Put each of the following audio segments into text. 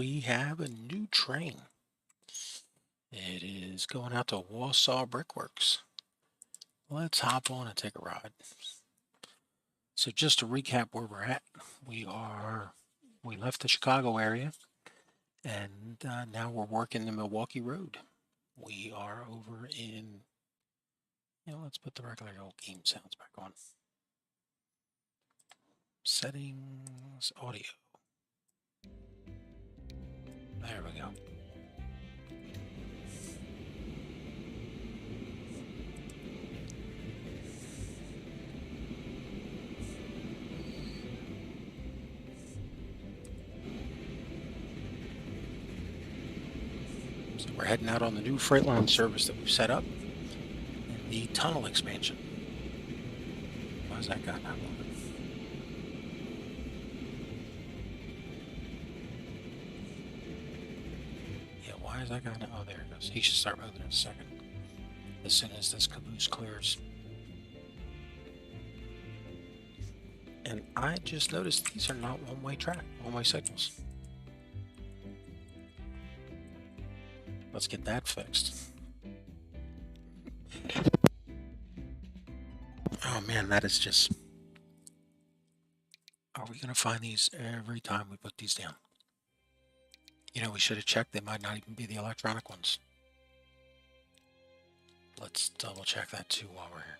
we have a new train. It is going out to Wausau Brickworks. Let's hop on and take a ride. So just to recap where we're at, we left the Chicago area, and now we're working the Milwaukee Road. We are over in, let's put the regular old game sounds back on. Settings, audio. There we go. So we're heading out on the new freight line service that we've set up, and the tunnel expansion. Why's that guy not moving? Yeah, why is that guy not? Oh, there it goes. He should start moving in a second, as soon as this caboose clears. And I just noticed these are not one-way signals. Let's get that fixed. Oh man, that is just... Are we going to find these every time we put these down? We should have checked. They might not even be the electronic ones. Let's double check that too while we're here.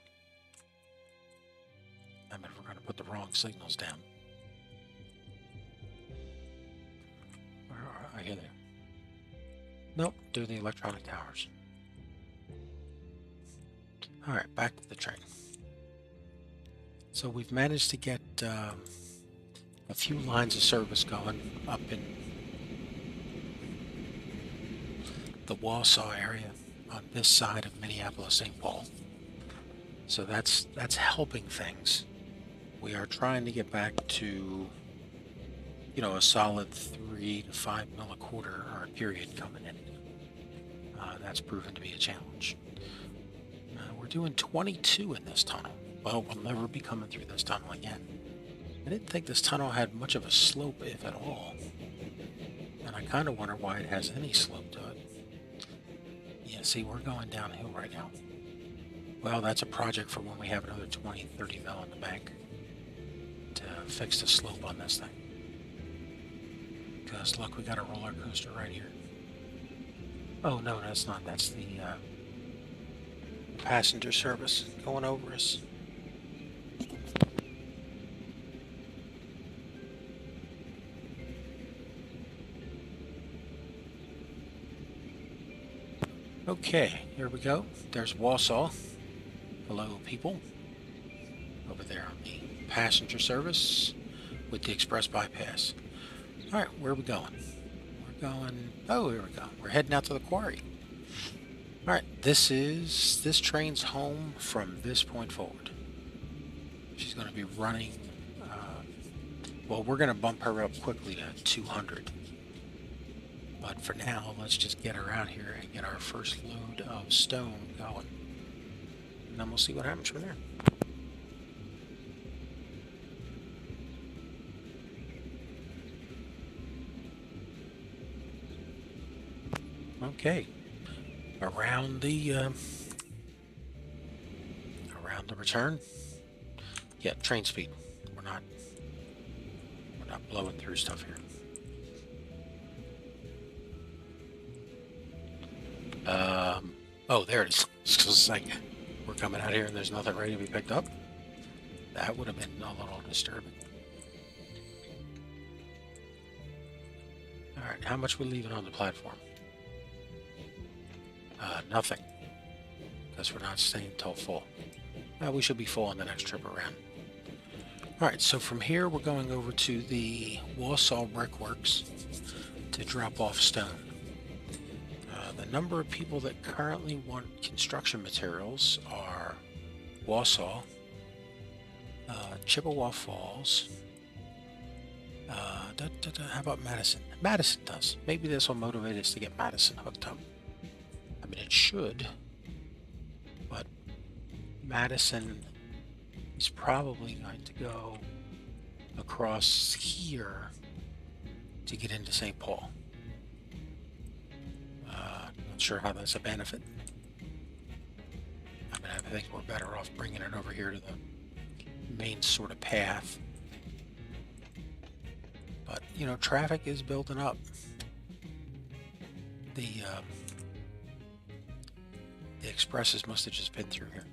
I mean, we're going to put the wrong signals down. Where are I? Here they are. Nope, do the electronic towers. Alright, back to the train. So we've managed to get a few lines of service going up in the Wausau area on this side of Minneapolis, St. Paul. So that's helping things. We are trying to get back to, a solid 3 to 5 mil a quarter or a period coming in. That's proven to be a challenge. We're doing 22 in this tunnel. Well, we'll never be coming through this tunnel again. I didn't think this tunnel had much of a slope, if at all. And I kind of wonder why it has any slope to it. Yeah, see, we're going downhill right now. Well, that's a project for when we have another 20, 30 mil in the bank to fix the slope on this thing. Because look, we got a roller coaster right here. Oh no, that's not. That's the passenger service going over us. Okay, here we go. There's Wausau. Hello, people. Over there on the passenger service with the express bypass. All right, where are we going? We're going... Oh, here we go. We're heading out to the quarry. All right, this train's home from this point forward. She's going to be running... well, we're going to bump her up quickly to 200. But for now, let's just get her out here and get our first load of stone going. And then we'll see what happens from there. Okay, around the return. Yeah, train speed. We're not blowing through stuff here. Oh, there it is. It's like we're coming out here and there's nothing ready to be picked up. That would have been a little disturbing. All right, how much we leaving on the platform? Nothing, because we're not staying till full. We should be full on the next trip around. Alright, so from here we're going over to the Wausau Brickworks to drop off stone. The number of people that currently want construction materials are Wausau, Chippewa Falls, how about Madison? Madison does. Maybe this will motivate us to get Madison hooked up. I mean, it should, but Madison is probably going to go across here to get into St. Paul. not sure how that's a benefit. I mean, I think we're better off bringing it over here to the main sort of path. But, you know, traffic is building up. The expresses must have just been through here.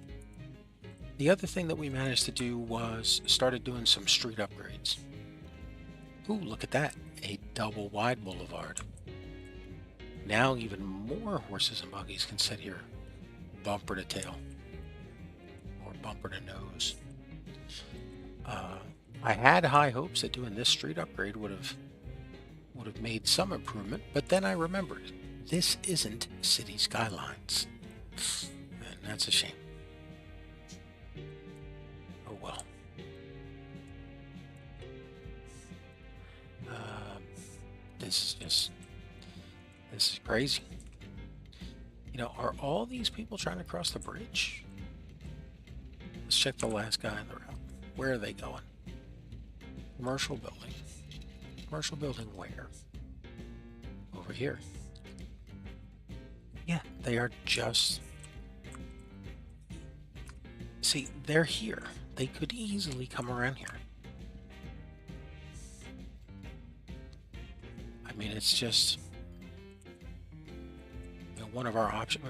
The other thing that we managed to do was started doing some street upgrades. Ooh, look at that. A double wide boulevard. Now even more horses and buggies can sit here, bumper to tail, or bumper to nose. I had high hopes that doing this street upgrade would have made some improvement, but then I remembered this isn't city skylines, and that's a shame. Oh well. This is crazy. You know, are all these people trying to cross the bridge? Let's check the last guy on the route. Where are they going? Commercial building. Commercial building where? Over here. Yeah, they are just... See, they're here. They could easily come around here. I mean, it's just... You know, one of our options...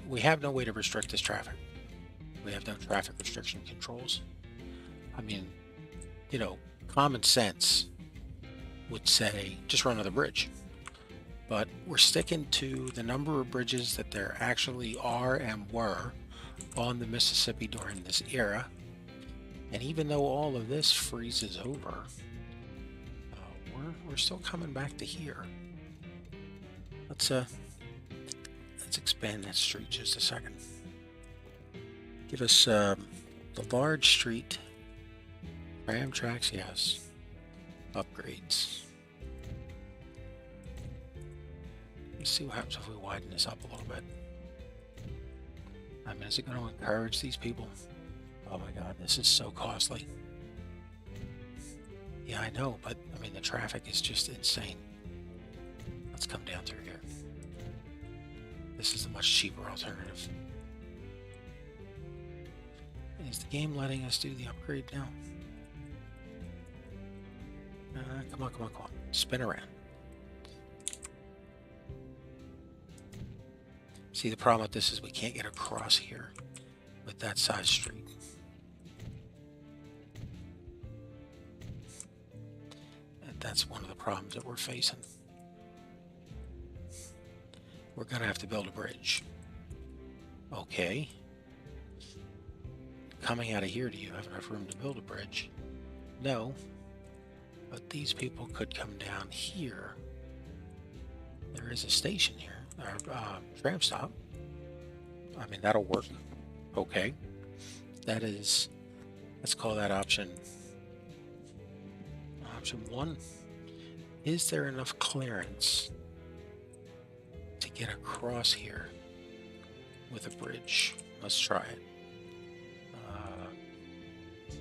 we have no way to restrict this traffic. We have no traffic restriction controls. I mean, you know, common sense would say just run another bridge. But we're sticking to the number of bridges that there actually are and were on the Mississippi during this era. And even though all of this freezes over, we're still coming back to here. Let's expand that street just a second. Give us the large street. Tram tracks, yes. Upgrades. Let's see what happens if we widen this up a little bit. I mean, is it going to encourage these people? Oh my god, this is so costly. Yeah, I know, but I mean, the traffic is just insane. Let's come down through here. This is a much cheaper alternative. Is the game letting us do the upgrade now? Come on. Spin around. See, the problem with this is we can't get across here with that side street. And that's one of the problems that we're facing. We're going to have to build a bridge. Okay. Coming out of here, do you have enough room to build a bridge? No. But these people could come down here. There is a station here, or tram stop. I mean, that'll work. Okay. Let's call that option 1. Is there enough clearance to get across here with a bridge? Let's try it.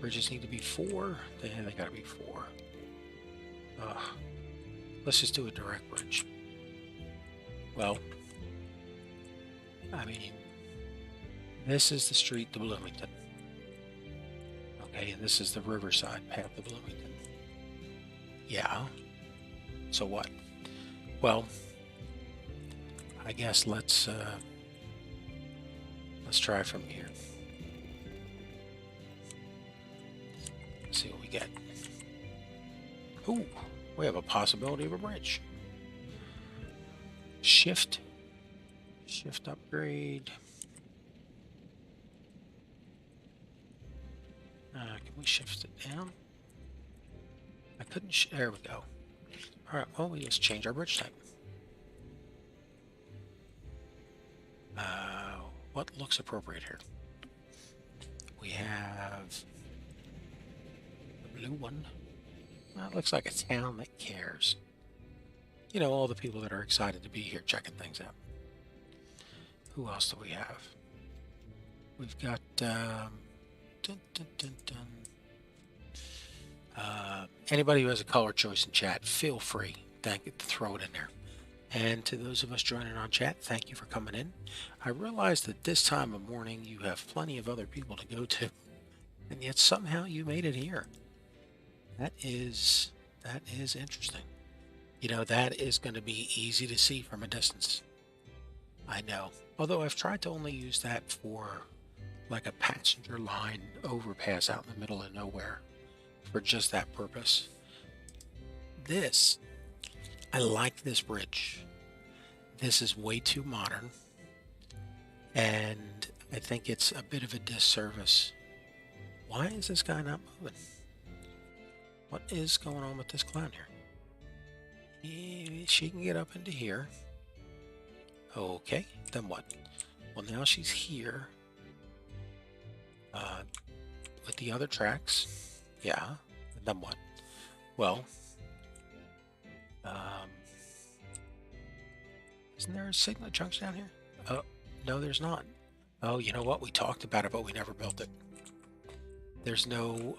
Bridges need to be 4. They gotta be 4. Let's just do a direct bridge. Well, I mean, this is the street to Bloomington. Okay, and this is the riverside path to Bloomington. Yeah. So what? Well, I guess let's try from here. Let's see what we get. Ooh, we have a possibility of a bridge. Shift upgrade. Can we shift it down? I couldn't. There we go. All right. Well, we just change our bridge type. What looks appropriate here? We have the blue one. Well, it looks like a town that cares. You know, all the people that are excited to be here checking things out. Who else do we have? We've got anybody who has a color choice in chat, feel free to throw it in there. And to those of us joining on chat, thank you for coming in. I realize that this time of morning you have plenty of other people to go to, and yet somehow you made it here. That is interesting. You know, that is going to be easy to see from a distance. I know. Although I've tried to only use that for like a passenger line overpass out in the middle of nowhere for just that purpose. I like this bridge. This is way too modern, and I think it's a bit of a disservice. Why is this guy not moving? What is going on with this clown here? She can get up into here. Okay, then what? Well, now she's here with the other tracks. Yeah, and then what? Well, isn't there a signal junction down here? Oh, no, there's not. Oh, you know what? We talked about it, but we never built it. There's no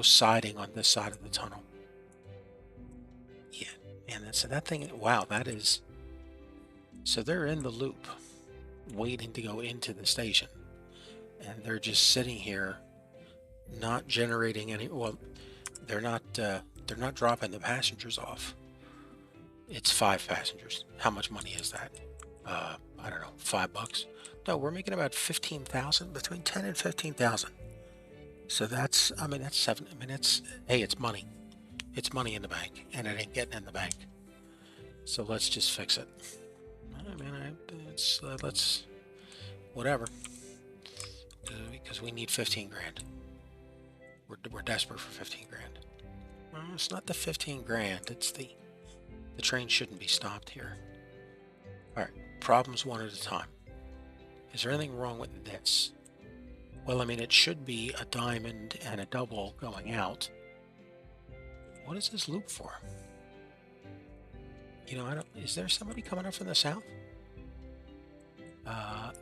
siding on this side of the tunnel. Yeah, and that thing. Wow, that is. So they're in the loop, waiting to go into the station, and they're just sitting here, not generating any. Well, they're not dropping the passengers off. It's 5 passengers. How much money is that? I don't know, $5. No, we're making about 15,000, between 10 and 15,000. So that's, I mean, that's seven. I mean, it's money. It's money in the bank, and it ain't getting in the bank. So let's just fix it. I mean, let's, whatever. Because we need 15 grand. We're desperate for 15 grand. Well, it's not the 15 grand. It's the train shouldn't be stopped here. All right, problems one at a time. Is there anything wrong with this? Well, I mean, it should be a diamond and a double going out. What is this loop for? You know, is there somebody coming up from the south?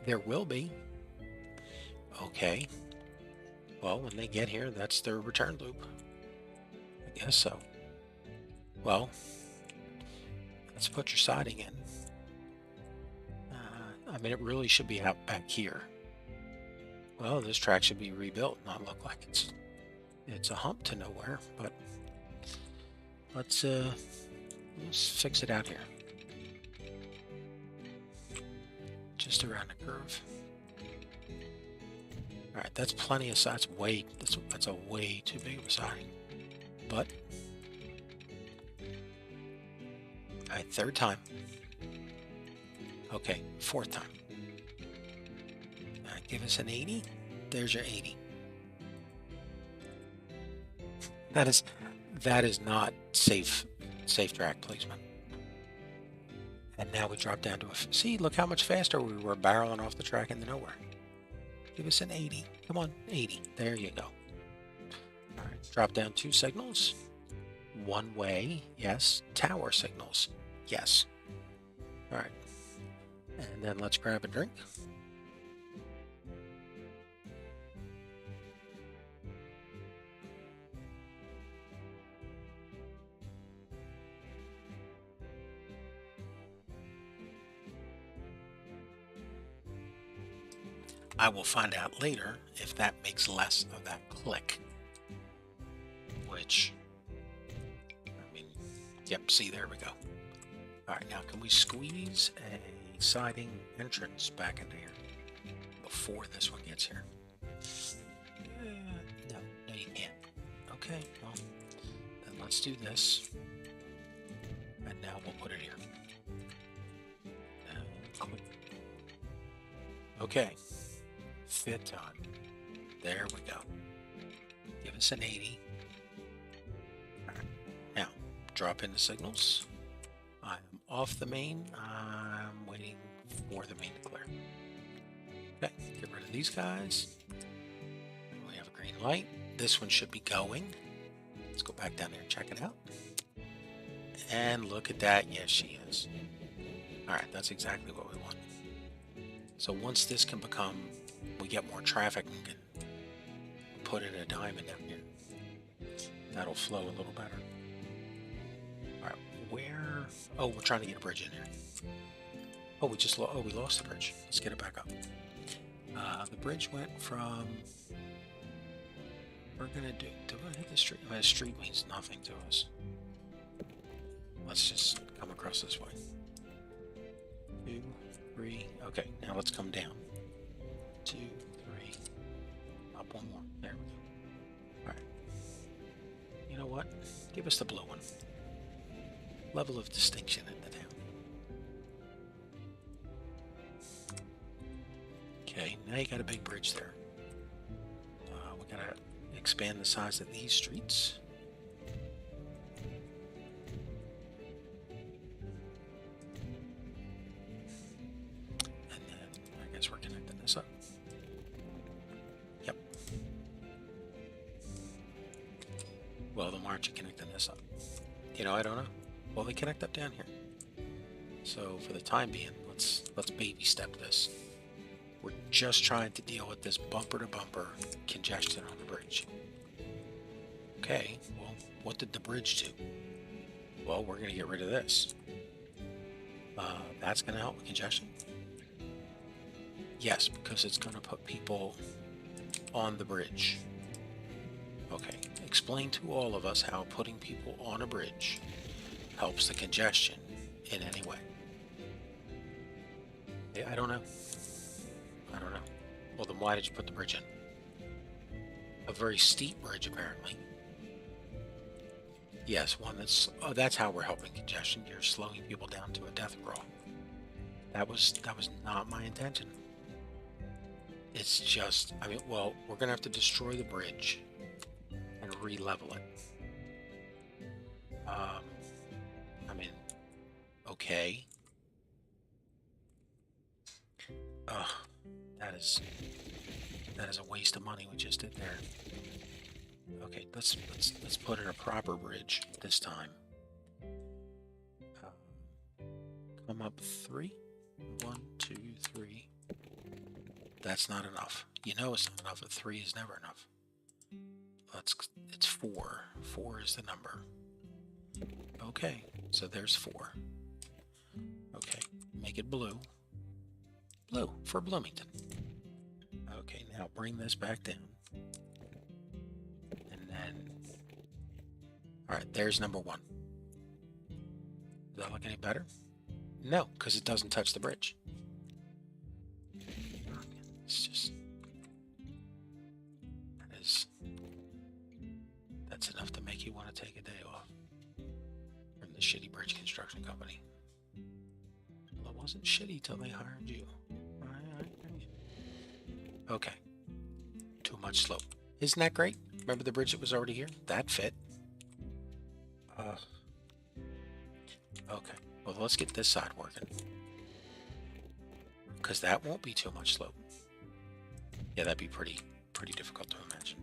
There will be. Okay. Well, when they get here, that's their return loop. I guess so. Well, let's put your siding in. I mean, it really should be out back here. Well, this track should be rebuilt, not look like it's a hump to nowhere, but let's fix it out here. Just around the curve. All right, that's plenty of sides. That's a way too big of a siding. But all right, third time. Okay, fourth time. All right, give us an 80. There's your 80. That is not safe track placement. And now we drop down to see, look how much faster we were barreling off the track into nowhere. Give us an 80. Come on, 80. There you go. All right, drop down 2 signals. One way, yes. Tower signals, yes. All right. And then let's grab a drink. I will find out later if that makes less of that click. Which, I mean, yep, see, there we go. All right, now can we squeeze a siding entrance back into here before this one gets here? No, you can't. Okay, well, then let's do this. And now we'll put it here. Okay. Fit time. There we go. Give us an 80. All right. Now, drop in the signals. I'm off the main. I'm waiting for the main to clear. Okay, get rid of these guys. We have a green light. This one should be going. Let's go back down there and check it out. And look at that. Yes, she is. All right, that's exactly what we want. So once this can become, we get more traffic and can put in a diamond down here. That'll flow a little better. All right, where? Oh, we're trying to get a bridge in here. Oh, we lost the bridge. Let's get it back up. The bridge went from... We're gonna do I hit the street? The street means nothing to us. Let's just come across this way. 2, 3. Okay, now let's come down. 2, 3. Up one more. There we go. Alright. You know what? Give us the blue one. Level of distinction in the town. Okay, now you got a big bridge there. We gotta expand the size of these streets. And then I guess we're connecting this up. Yep. Well, then why aren't you connecting this up? You know, I don't know. Well, they connect up down here. So for the time being, let's baby step this. We're just trying to deal with this bumper-to-bumper congestion on the bridge. Okay, well, what did the bridge do? Well, we're going to get rid of this. That's going to help with congestion? Yes, because it's going to put people on the bridge. Okay, explain to all of us how putting people on a bridge helps the congestion in any way. Yeah, I don't know. I don't know. Well, then why did you put the bridge in? A very steep bridge, apparently. Yes, one that's... Oh, that's how we're helping congestion. You're slowing people down to a death crawl. That was not my intention. It's just... I mean, well, we're going to have to destroy the bridge and re-level it. I mean, okay. Ugh. That is a waste of money we just did there. Okay, let's put in a proper bridge this time. Come up 3. 1, 2, 3. That's not enough. You know it's not enough. A 3 is never enough. It's 4. 4 is the number. Okay, so there's 4. Okay, make it blue. Blue for Bloomington. Okay, now bring this back down. And then... Alright, there's number 1. Does that look any better? No, because it doesn't touch the bridge. It's just... That's enough to make you want to take a day off from the shitty bridge construction company. Well, it wasn't shitty till they hired you. Okay. Too much slope. Isn't that great? Remember the bridge that was already here? That fit. Okay. Well, let's get this side working. Because that won't be too much slope. Yeah, that'd be pretty difficult to imagine.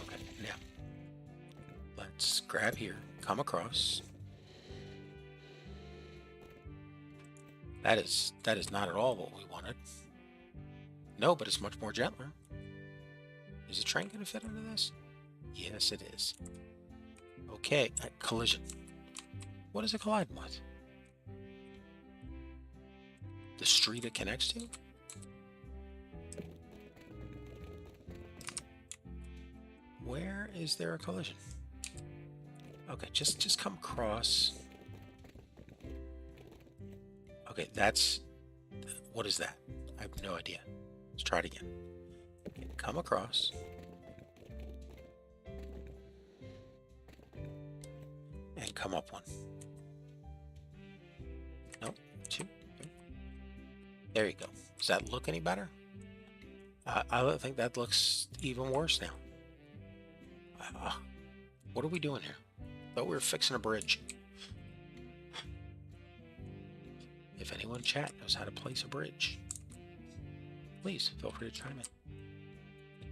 Okay, now. Let's grab here. Come across. That is not at all what we wanted. No, but it's much more gentler. Is the train going to fit under this? Yes, it is. Okay, collision. What is it colliding with? The street it connects to? Where is there a collision? Okay, just come across. Okay, that's... What is that? I have no idea. Let's try it again. Okay, come across. And come up 1. No, 2. 3. There you go. Does that look any better? I think that looks even worse now. What are we doing here? Thought we were fixing a bridge. If anyone in chat knows how to place a bridge, please feel free to chime in.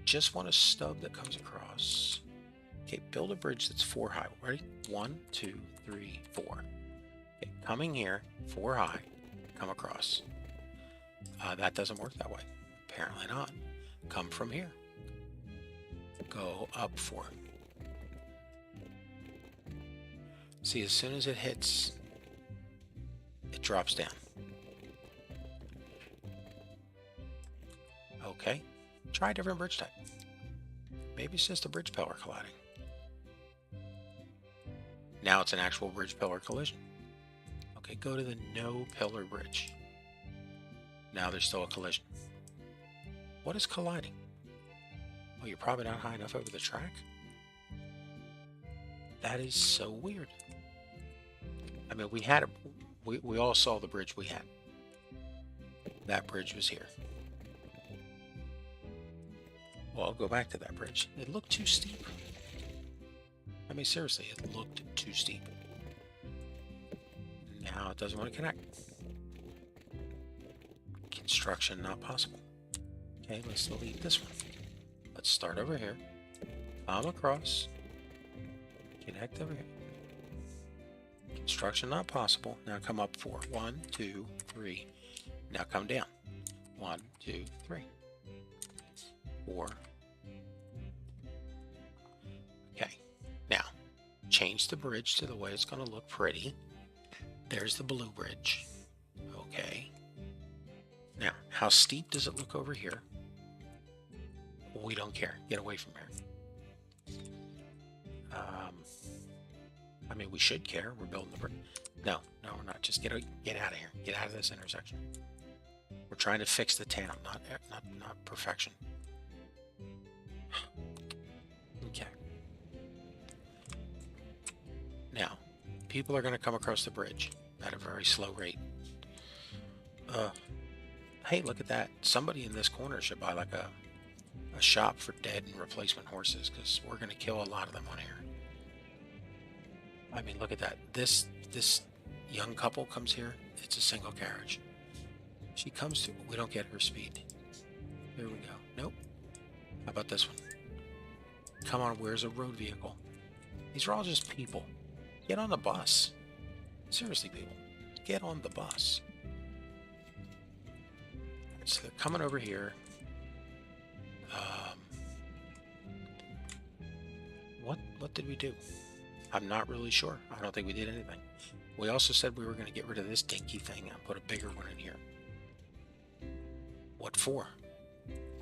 Just want a stub that comes across. Okay, build a bridge that's 4 high. Ready? 1, 2, 3, 4. Okay, coming here, 4 high, come across. That doesn't work that way. Apparently not. Come from here. Go up 4. See, as soon as it hits, it drops down. Okay, try a different bridge type. Maybe it's just a bridge pillar colliding. Now it's an actual bridge pillar collision. Okay, go to the no pillar bridge. Now there's still a collision. What is colliding? Oh, you're probably not high enough over the track? That is so weird. I mean, we all saw the bridge we had. That bridge was here. Well, I'll go back to that bridge. It looked too steep. I mean, seriously, it looked too steep. Now it doesn't want to connect. Construction not possible. Okay, let's delete this one. Let's start over here. Come across. Connect over here. Construction not possible. Now come up 4. 1, 2, 3. Now come down. 1, 2, 3. 4. Okay. Now, change the bridge to the way it's going to look pretty. There's the blue bridge. Okay. Now, how steep does it look over here? We don't care. Get away from here. I mean, we should care. We're building the bridge. No, we're not. Just get out of here. Get out of this intersection. We're trying to fix the town, not perfection. Okay. Now, people are going to come across the bridge at a very slow rate. Hey, look at that. Somebody in this corner should buy like a shop for dead and replacement horses, because we're going to kill a lot of them on here. I mean, look at that. This young couple comes here. It's a single carriage. She comes to... We don't get her speed. Here we go. Nope. How about this one? Come on, where's a road vehicle? These are all just people. Get on the bus. Seriously, people. Get on the bus. Right, so they're coming over here. What did we do? I'm not really sure. I don't think we did anything. We also said we were going to get rid of this dinky thing and put a bigger one in here. What for?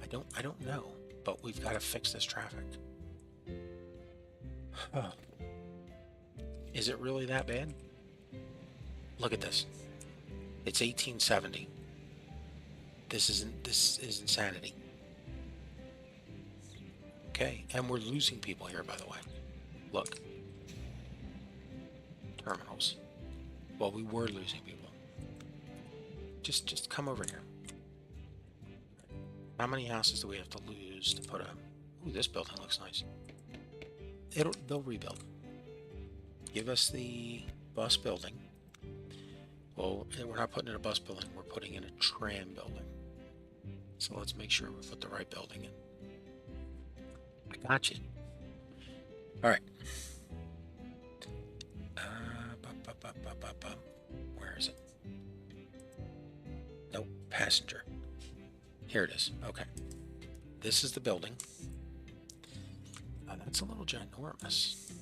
I don't know. But we've got to fix this traffic. Is it really that bad? Look at this. It's 1870. This is insanity. Okay, and we're losing people here, by the way. Look. Terminals. Well, we were losing people. Just come over here. How many houses do we have to lose to put a... Ooh, this building looks nice. They'll rebuild. Give us the bus building. Well, we're not putting in a bus building. We're putting in a tram building. So let's make sure we put the right building in. I got you. All right. Where is it? Nope, passenger. Here it is. Okay. This is the building. That's a little ginormous.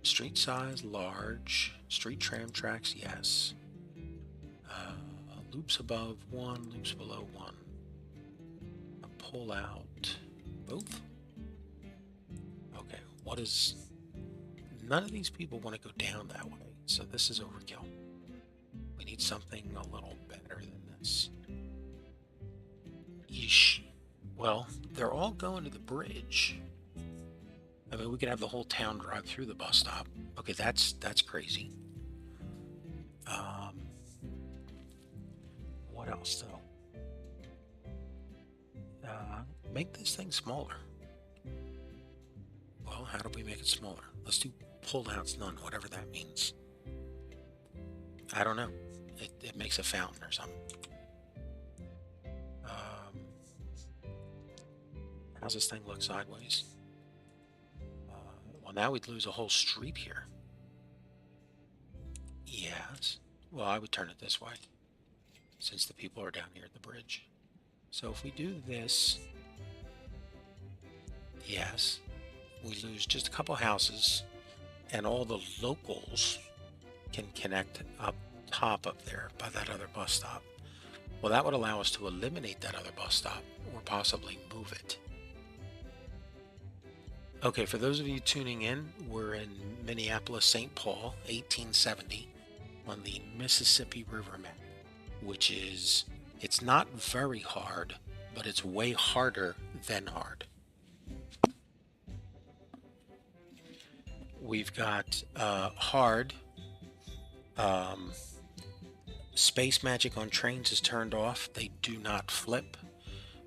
Street size, large. Street tram tracks, yes. Loops above 1, loops below 1. A pull out, both? Okay, what is... None of these people want to go down that way, so this is overkill. We need something a little better than this. Yeesh. Well, they're all going to the bridge. I mean, we could have the whole town drive through the bus stop. Okay, that's crazy. What else, though? Make this thing smaller. Well, how do we make it smaller? Let's do pull-outs none, whatever that means. I don't know. It makes a fountain or something. How's this thing look sideways? Well, now we'd lose a whole street here. Yes. Well, I would turn it this way, since the people are down here at the bridge. So if we do this... Yes. we lose just a couple houses, and all the locals can connect up top up there by that other bus stop. Well, that would allow us to eliminate that other bus stop or possibly move it. Okay, for those of you tuning in, we're in Minneapolis, St. Paul, 1870, on the Mississippi River map, which is, it's not very hard, but it's way harder than hard. We've got hard. Space magic on trains is turned off. They do not flip,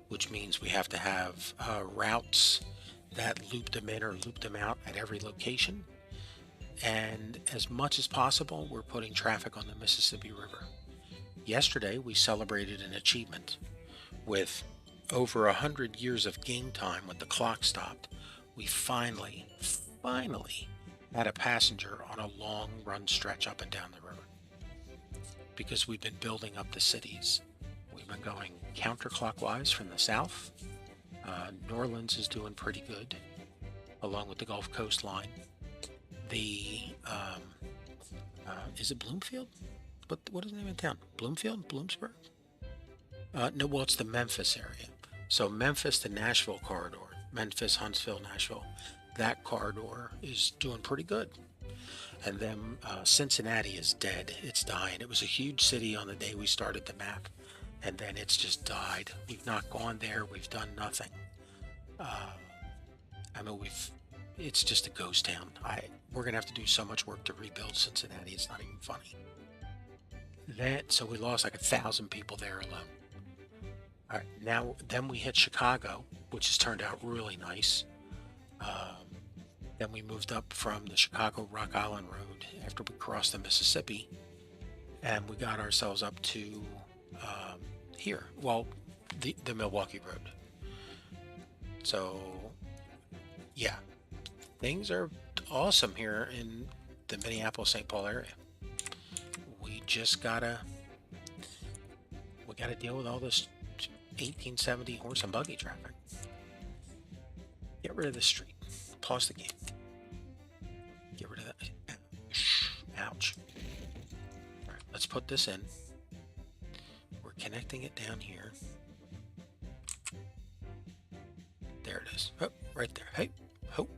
which means we have to have routes that loop them in or loop them out at every location. And as much as possible, we're putting traffic on the Mississippi River. Yesterday, we celebrated an achievement. With over 100 years of game time when the clock stopped, we finally had a passenger on a long run stretch up and down the river. Because we've been building up the cities. We've been going counterclockwise from the south. New Orleans is doing pretty good, along with the Gulf Coast line. The, is it Bloomfield? What is the name of the town? Bloomfield? Bloomsburg? No, well, it's the Memphis area. So Memphis to Nashville corridor, Memphis, Huntsville, Nashville, that corridor is doing pretty good. And then Cincinnati is dead. It's dying. It was a huge city on the day we started the map, and then it's just died. We've not gone there. We've done nothing. I mean, it's just a ghost town. We're gonna have to do so much work to rebuild Cincinnati. It's not even funny. So we lost like 1,000 people there alone. All right, then we hit Chicago, which has turned out really nice. Then we moved up from the Chicago Rock Island Road after we crossed the Mississippi, and we got ourselves up to here. Well, the Milwaukee Road. So, yeah, things are awesome here in the Minneapolis-St. Paul area. We just gotta deal with all this 1870 horse and buggy traffic. Get rid of the street. Pause the game. Get rid of that. Ouch. All right, let's put this in. We're connecting it down here. There it is. Oh, right there. Hey, ho.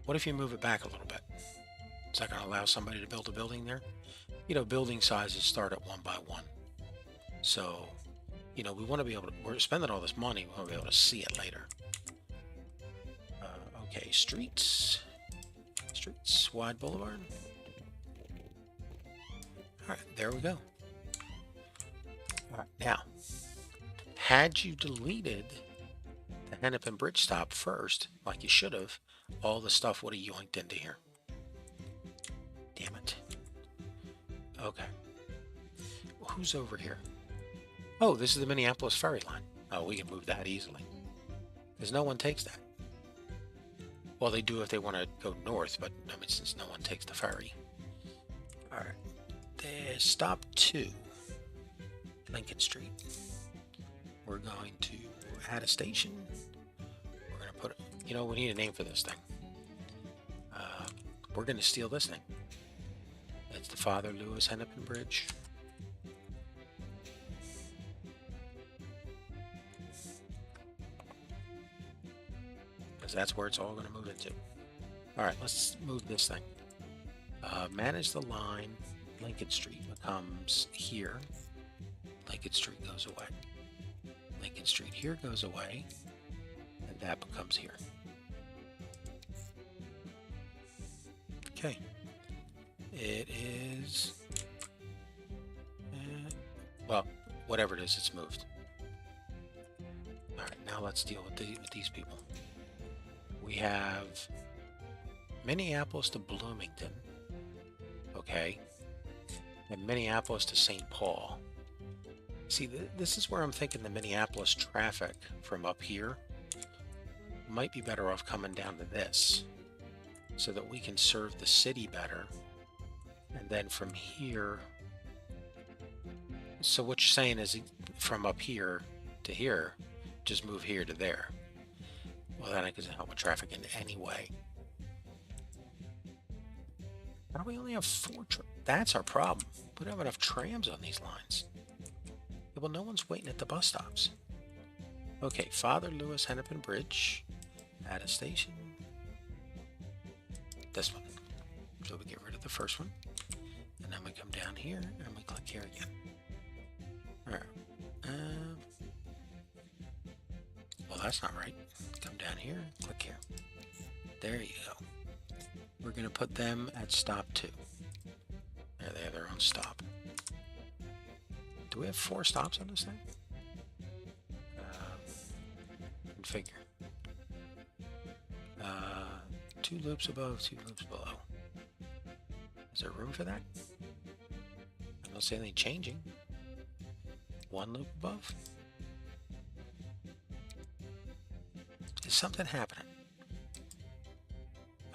What if you move it back a little bit? Is that going to allow somebody to build a building there? You know, building sizes start at 1 by 1. So, you know, we want to be able to, we're spending all this money, we want to be able to see it later. Okay, streets, wide boulevard. All right, there we go. All right, now, had you deleted the Hennepin Bridge stop first, like you should have, all the stuff would have yoinked into here. Damn it. Okay. Well, who's over here? Oh, this is the Minneapolis ferry line. Oh, we can move that easily. Because no one takes that. Well, they do if they want to go north, but I mean, since no one takes the ferry. All right. There's stop 2, Lincoln Street. We're going to add a station. We're going to put, you know, we need a name for this thing. We're going to steal this thing. It's the Father Lewis Hennepin Bridge. Because that's where it's all going to move into. All right, let's move this thing. Manage the line. Lincoln Street becomes here. Lincoln Street goes away. Lincoln Street here goes away. And that becomes here. Okay. It is, well, whatever it is, it's moved. All right, now let's deal with these people. We have Minneapolis to Bloomington, okay, and Minneapolis to St. Paul. See, this is where I'm thinking the Minneapolis traffic from up here might be better off coming down to this, so that we can serve the city better. And then from here, so what you're saying is from up here to here, just move here to there. Well, that ain't gonna help with traffic in any way. How do we only have 4 That's our problem. We don't have enough trams on these lines. Yeah, well, no one's waiting at the bus stops. Okay, Father Lewis Hennepin Bridge. Add a station. This one. So we get rid of the first one. And then we come down here and we click here again. Alright. Well, that's not right. Come down here, click here. There you go. We're going to put them at stop 2. There, they have their own stop. Do we have 4 stops on this thing? Configure. 2 loops above, 2 loops below. Is there room for that? I don't see anything changing. 1 loop above? Is something happening?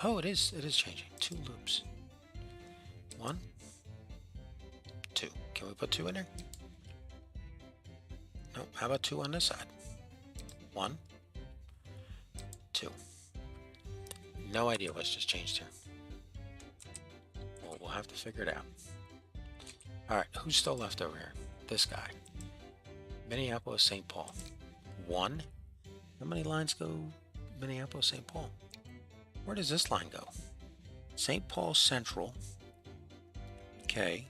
Oh, it is changing. 2 loops. 1, 2. Can we put 2 in there? No, how about 2 on this side? 1, 2. No idea what's just changed here. Well, we'll have to figure it out. Alright, who's still left over here? This guy. Minneapolis, St. Paul. 1. How many lines go Minneapolis, St. Paul? Where does this line go? St. Paul Central. Okay.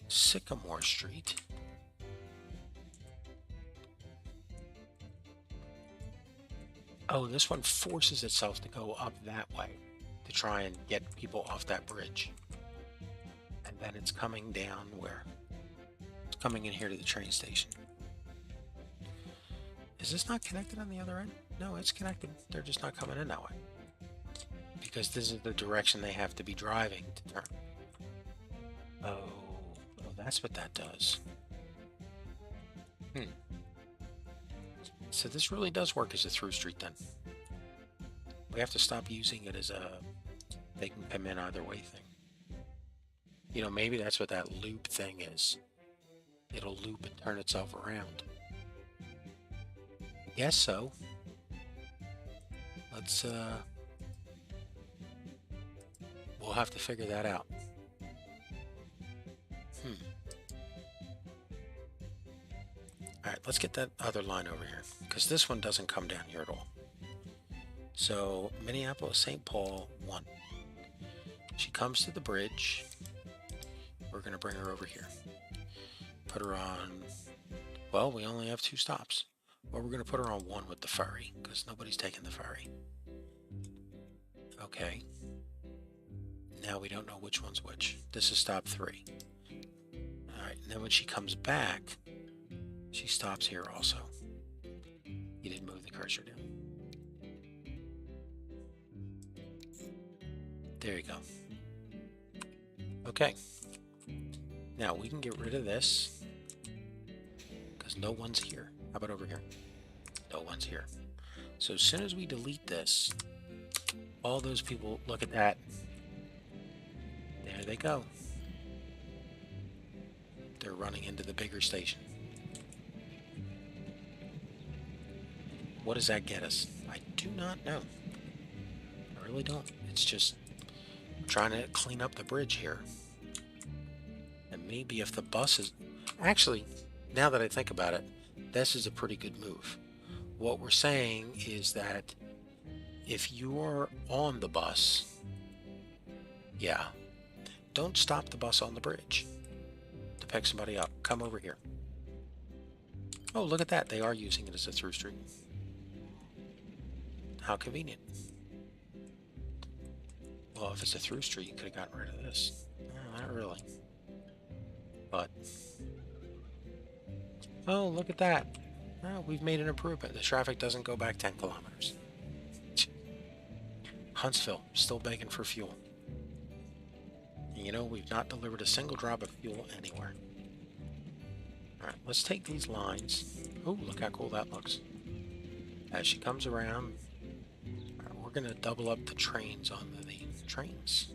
Sycamore Street. Oh, this one forces itself to go up that way to try and get people off that bridge. And then it's coming down where? It's coming in here to the train station. Is this not connected on the other end? No, it's connected. They're just not coming in that way. Because this is the direction they have to be driving to turn. Oh, that's what that does. So this really does work as a through street then. We have to stop using it as a they can come in either way thing. You know, maybe that's what that loop thing is. It'll loop and turn itself around. Guess so. Let's we'll have to figure that out. Alright, let's get that other line over here, because this one doesn't come down here at all. So, Minneapolis, St. Paul, 1. She comes to the bridge. We're going to bring her over here. Put her on... Well, we only have 2 stops. Well, we're going to put her on 1 with the ferry, because nobody's taking the ferry. Okay. Now we don't know which one's which. This is stop 3. Alright, and then when she comes back... She stops here also. You didn't move the cursor down. There you go. Okay. Now we can get rid of this because no one's here. How about over here? No one's here. So as soon as we delete this, all those people, look at that. There they go. They're running into the bigger station. What does that get us? I do not know. I really don't. It's just trying to clean up the bridge here. And maybe if the bus is... Actually, now that I think about it, this is a pretty good move. What we're saying is that if you're on the bus, yeah, don't stop the bus on the bridge to pick somebody up. Come over here. Oh, look at that. They are using it as a through street. How convenient. Well, if it's a through street, you could have gotten rid of this. No, not really. But... Oh, look at that. Oh, we've made an improvement. The traffic doesn't go back 10 kilometers. Huntsville, still begging for fuel. And you know, we've not delivered a single drop of fuel anywhere. Alright, let's take these lines. Oh, look how cool that looks. As she comes around... We're going to double up the trains on the trains.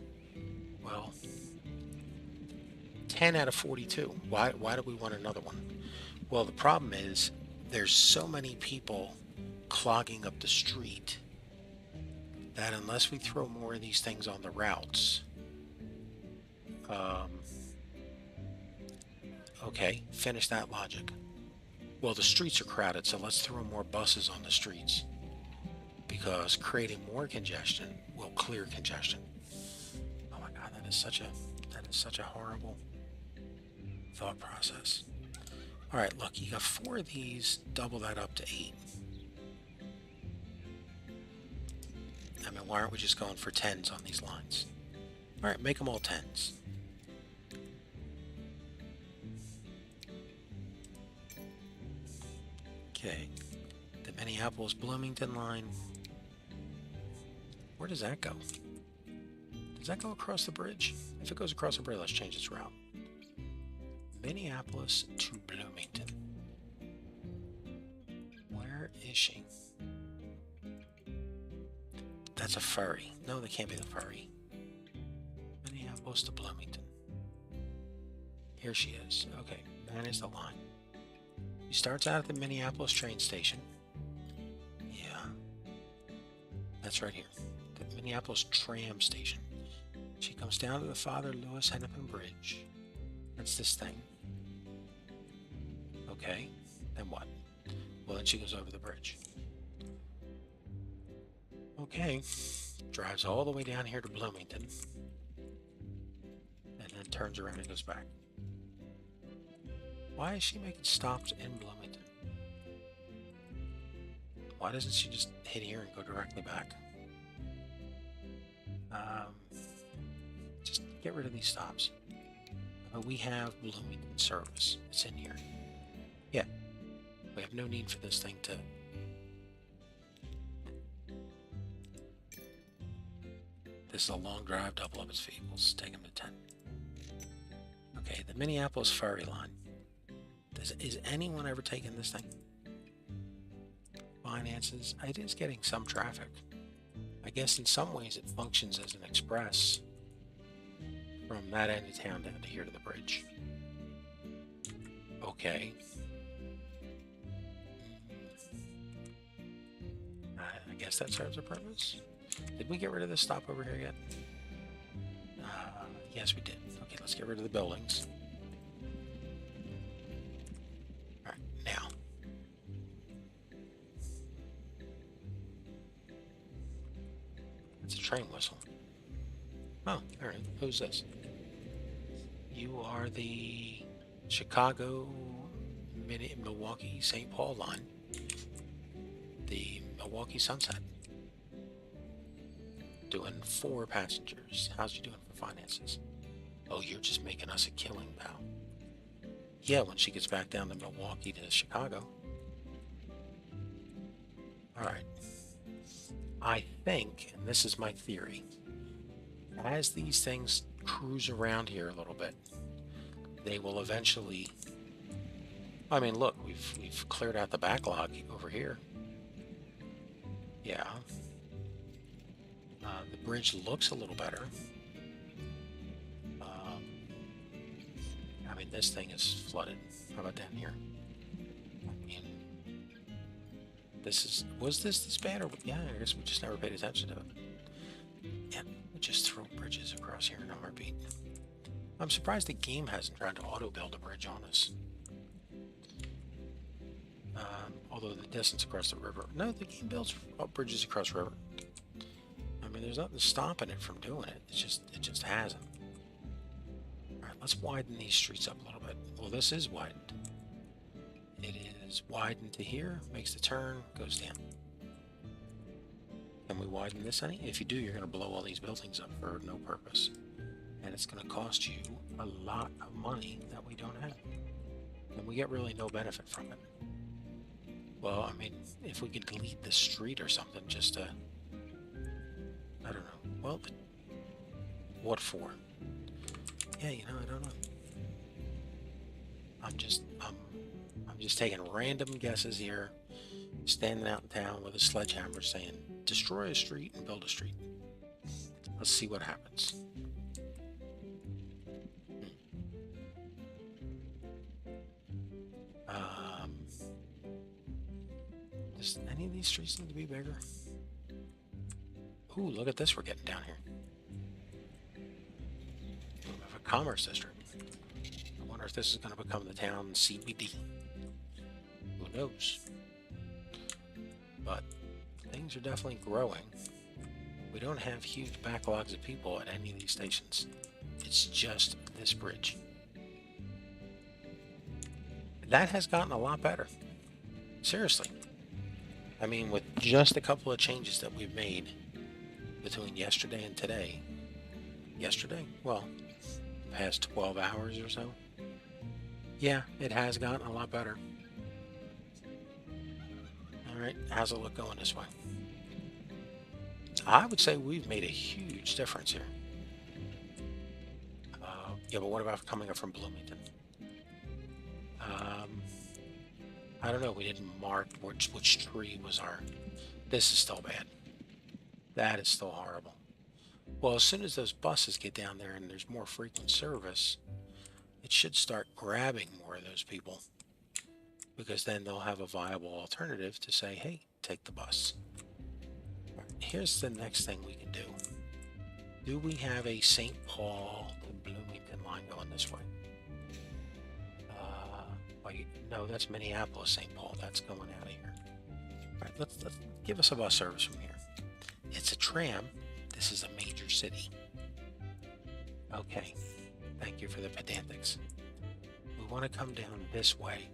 Well, 10 out of 42. Why do we want another one? Well, the problem is there's so many people clogging up the street that unless we throw more of these things on the routes, okay, finish that logic. Well, the streets are crowded, so let's throw more buses on the streets because creating more congestion will clear congestion. Oh my God, that is such a horrible thought process. All right, look, you got 4 of these, double that up to 8. I mean, why aren't we just going for 10s on these lines? All right, make them all 10s. Okay, the Minneapolis-Bloomington line. Where does that go? Does that go across the bridge? If it goes across the bridge, let's change its route. Minneapolis to Bloomington. Where is she? That's a ferry. No, that can't be the ferry. Minneapolis to Bloomington. Here she is. Okay, that is the line. She starts out at the Minneapolis train station. Yeah. That's right here. The Minneapolis tram station. She comes down to the Father Louis Hennepin Bridge. That's this thing. Okay, then what? Well, then she goes over the bridge. Okay, drives all the way down here to Bloomington, and then turns around and goes back. Why is she making stops in Bloomington? Why doesn't she just hit here and go directly back? Just get rid of these stops. We have Bloomington service. It's in here. Yeah. We have no need for this thing to... This is a long drive, double up its vehicles. Take them to 10. Okay, the Minneapolis ferry line. Is anyone ever taking this thing? Finances. It is getting some traffic. I guess in some ways it functions as an express from that end of town down to here to the bridge. Okay. I guess that serves a purpose. Did we get rid of this stop over here yet? Yes, we did. Okay, let's get rid of the buildings. All right, now. It's a train whistle. Oh, all right. Who's this? You are the Chicago, Milwaukee, St. Paul line. The Milwaukee Sunset. Doing 4 passengers. How's you doing for finances? Oh, you're just making us a killing, pal. Yeah, when she gets back down to Milwaukee to Chicago. Alright. I think, and this is my theory, as these things cruise around here a little bit, they will eventually... I mean, look, we've cleared out the backlog over here. Yeah. The bridge looks a little better. I mean, this thing is flooded. How about down here? I mean, was this bad? Or yeah, I guess we just never paid attention to it. Yeah, we just throw bridges across here in a heartbeat. I'm surprised the game hasn't tried to auto-build a bridge on us. Although the distance across the river... No, the game builds bridges across river. I mean, there's nothing stopping it from doing it. It just hasn't. Alright, let's widen these streets up a little bit. Well, this is widened. It is widened to here, makes the turn, goes down. Can we widen this any? If you do, you're going to blow all these buildings up for no purpose. And it's going to cost you a lot of money that we don't have. And we get really no benefit from it. Well, I mean, if we could delete the street or something just to... I don't know. Well, but what for? Yeah, you know, I don't know. I'm just taking random guesses here, standing out in town with a sledgehammer saying, destroy a street and build a street. Let's see what happens. Does any of these streets need to be bigger? Ooh, look at this we're getting down here. We have a commerce district. I wonder if this is going to become the town CBD. Who knows? But things are definitely growing. We don't have huge backlogs of people at any of these stations. It's just this bridge. That has gotten a lot better. Seriously. I mean, with just a couple of changes that we've made between yesterday and today. Yesterday? Well, past 12 hours or so. Yeah, it has gotten a lot better. Alright, how's it look going this way? I would say we've made a huge difference here. Yeah, but what about coming up from Bloomington? I don't know. We didn't mark which tree was our... This is still bad. That is still horrible. Well, as soon as those buses get down there and there's more frequent service, it should start grabbing more of those people. Because then they'll have a viable alternative to say, hey, take the bus. Here's the next thing we can do. Do we have a St. Paul to Bloomington line going this way? No, that's Minneapolis, St. Paul. That's going out of here. All right, let's give us a bus service from here. It's a tram. This is a major city. Okay. Thank you for the pedantics. We want to come down this way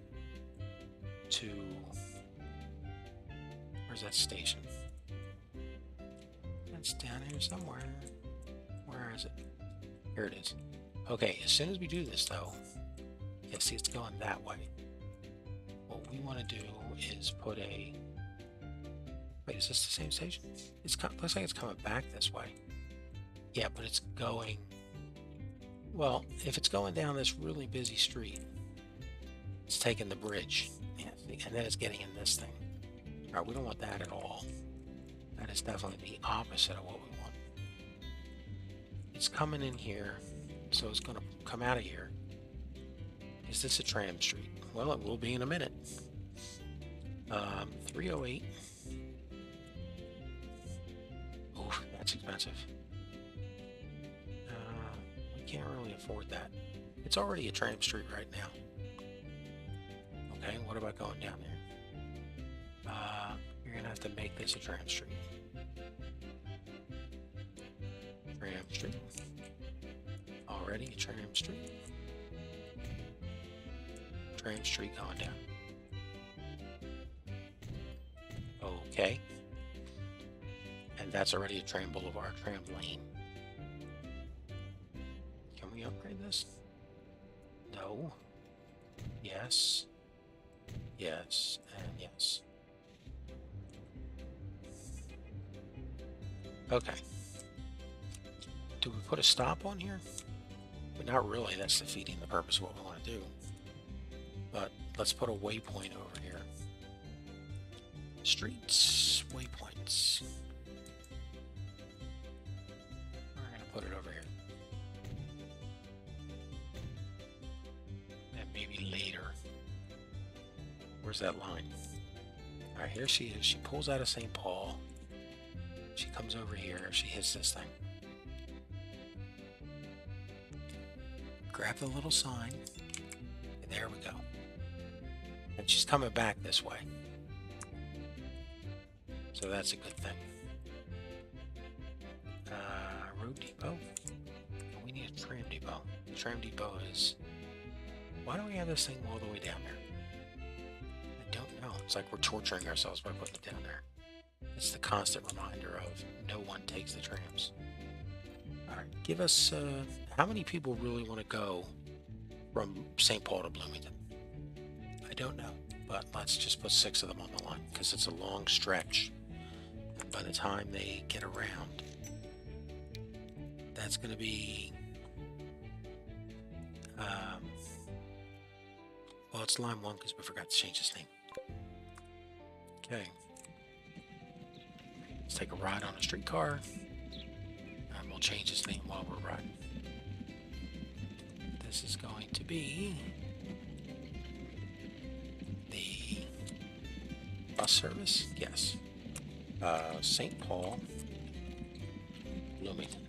to... Where's that station? It's down here somewhere. Where is it? Here it is. Okay, as soon as we do this, though, yeah, see, it's going that way. What we want to do is put a... Wait, is this the same station? Looks like it's coming back this way. Yeah, but it's going... Well, if it's going down this really busy street, it's taking the bridge. Yeah, and then it's getting in this thing. All right, we don't want that at all. That is definitely the opposite of what we want. It's coming in here, so it's going to come out of here. Is this a tram street? Well, it will be in a minute. 308. Oof, that's expensive. We can't really afford that. It's already a tram street right now. Okay, what about going down there? You're going to have to make this a tram street. Tram street. Already a tram street. Tram street going down. Okay. And that's already a tram boulevard, tram lane. Can we upgrade this? No. Yes. Yes, and yes. Okay. Do we put a stop on here? But not really. That's defeating the purpose of what we want to do. But let's put a waypoint over here. Streets, waypoints. We're going to put it over here. And maybe later. Where's that line? Alright, here she is. She pulls out of St. Paul. She comes over here. She hits this thing. Grab the little sign. And there we go. And she's coming back this way. So that's a good thing. Road depot. We need a tram depot. The tram depot is... Why do we have this thing all the way down there? I don't know. It's like we're torturing ourselves by putting it down there. It's the constant reminder of no one takes the trams. Alright, give us... how many people really want to go from St. Paul to Bloomington? I don't know, but let's just put 6 of them on the line, because it's a long stretch. And by the time they get around, that's going to be... well, it's line 1 because we forgot to change his name. Okay. Let's take a ride on a streetcar, and we'll change his name while we're riding. This is going to be the bus service? Yes. St. Paul, Bloomington.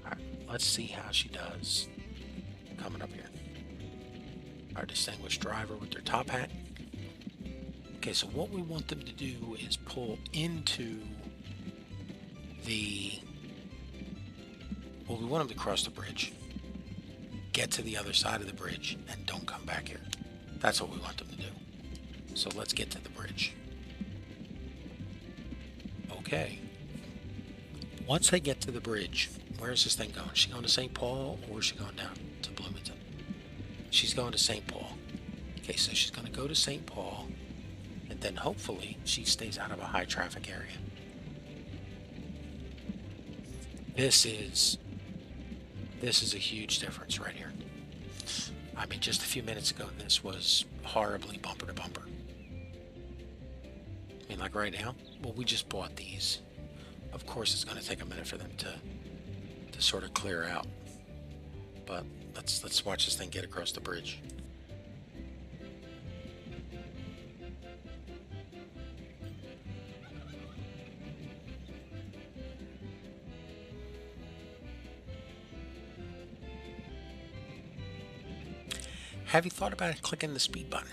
All right, let's see how she does coming up here. Our distinguished driver with their top hat. Okay, so what we want them to do is pull into the... Well, we want them to cross the bridge, get to the other side of the bridge, and don't come back here. That's what we want them to do. So let's get to the bridge. Okay. Once they get to the bridge, where's this thing going? Is she going to St. Paul or is she going down to Bloomington? She's going to St. Paul. Okay, so she's going to go to St. Paul, and then hopefully she stays out of a high traffic area. This is a huge difference right here. I mean, just a few minutes ago, this was horribly bumper to bumper. I mean, like right now, well, we just bought these. Of course, it's going to take a minute for them to sort of clear out. But let's watch this thing get across the bridge. Have you thought about clicking the speed button?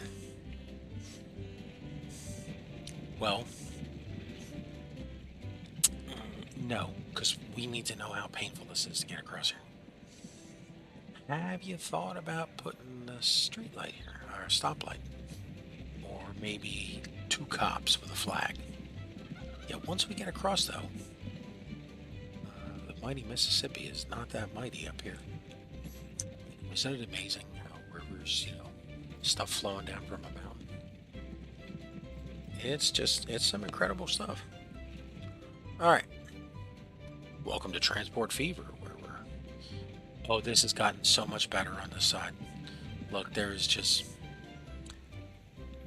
Well, no, because we need to know how painful this is to get across here. Have you thought about putting a street light here, or a stoplight? Or maybe 2 cops with a flag? Yeah, once we get across, though, the mighty Mississippi is not that mighty up here. Isn't it amazing how rivers, stuff flowing down from a mountain? It's some incredible stuff. All right. Welcome to Transport Fever, where oh, this has gotten so much better on this side. Look, there is just...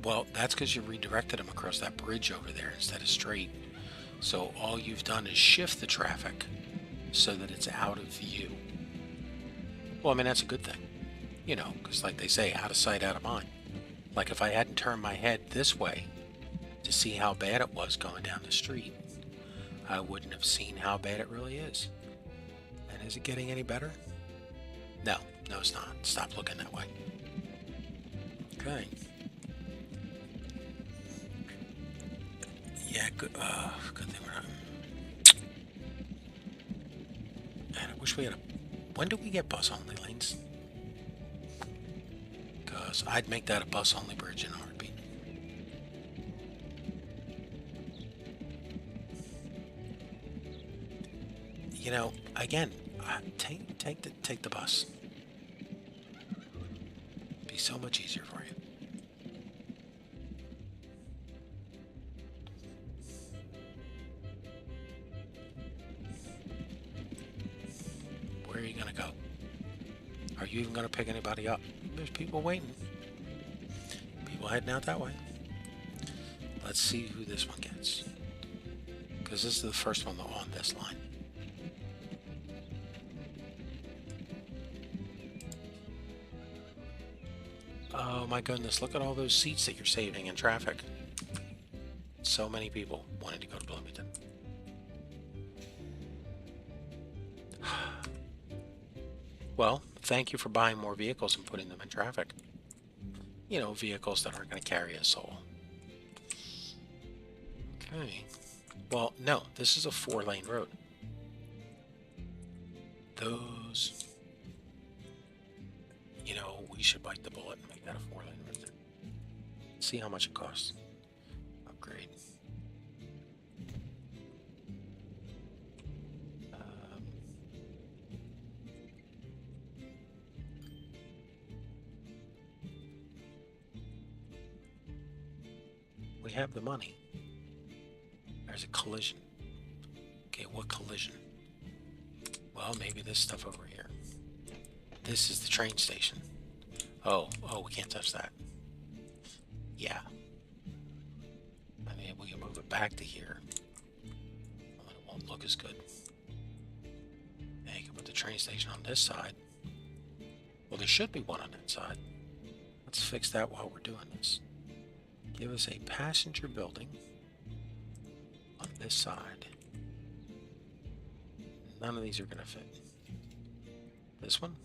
Well, that's because you redirected them across that bridge over there instead of straight. So all you've done is shift the traffic so that it's out of view. Well, I mean, that's a good thing. Because like they say, out of sight, out of mind. Like if I hadn't turned my head this way to see how bad it was going down the street, I wouldn't have seen how bad it really is. And is it getting any better? No, it's not. Stop looking that way. Okay. Yeah, good. Good thing we're not. Man, I wish we had a. When do we get bus-only lanes? Because I'd make that a bus-only bridge in a heartbeat. Again, take the bus. Be so much easier for you. Where are you gonna go? Are you even gonna pick anybody up? There's people waiting. People heading out that way. Let's see who this one gets. Because this is the first one on this line. Oh my goodness, look at all those seats that you're saving in traffic. So many people wanted to go to Bloomington. Well, thank you for buying more vehicles and putting them in traffic. Vehicles that aren't going to carry a soul. Okay. Well, no, this is a 4-lane road. Those... we should bite the bullet and make that a 4-lane road. See how much it costs. Upgrade. We have the money. There's a collision. Okay, what collision? Well, maybe this stuff over here. This is the train station. Oh, we can't touch that. Yeah. I mean, we can move it back to here. Well, it won't look as good. Yeah, you can put the train station on this side. Well, there should be one on that side. Let's fix that while we're doing this. Give us a passenger building on this side. None of these are going to fit. This one?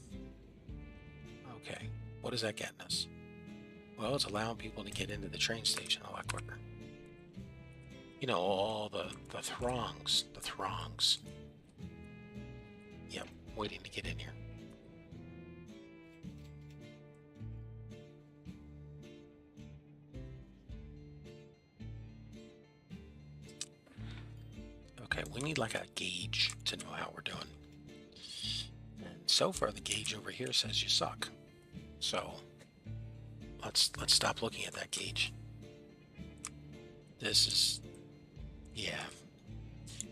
Okay. What does that get us? Well, it's allowing people to get into the train station a lot quicker. You know, all the throngs. The throngs. Yep, waiting to get in here. Okay, we need like a gauge to know how we're doing. And so far the gauge over here says you suck. So let's stop looking at that gauge. This is, yeah.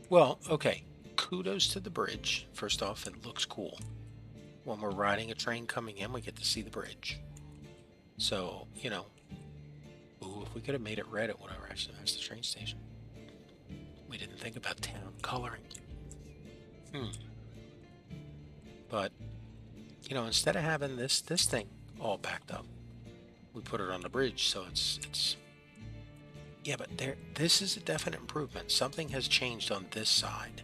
Well, okay. Kudos to the bridge. First off, it looks cool. When we're riding a train coming in, we get to see the bridge. So, you know, ooh, if we could have made it red, it would have actually matched the train station. We didn't think about town coloring. But, you know, instead of having this thing all backed up, we put it on the bridge, so it's yeah, but this is a definite improvement. Something has changed on this side.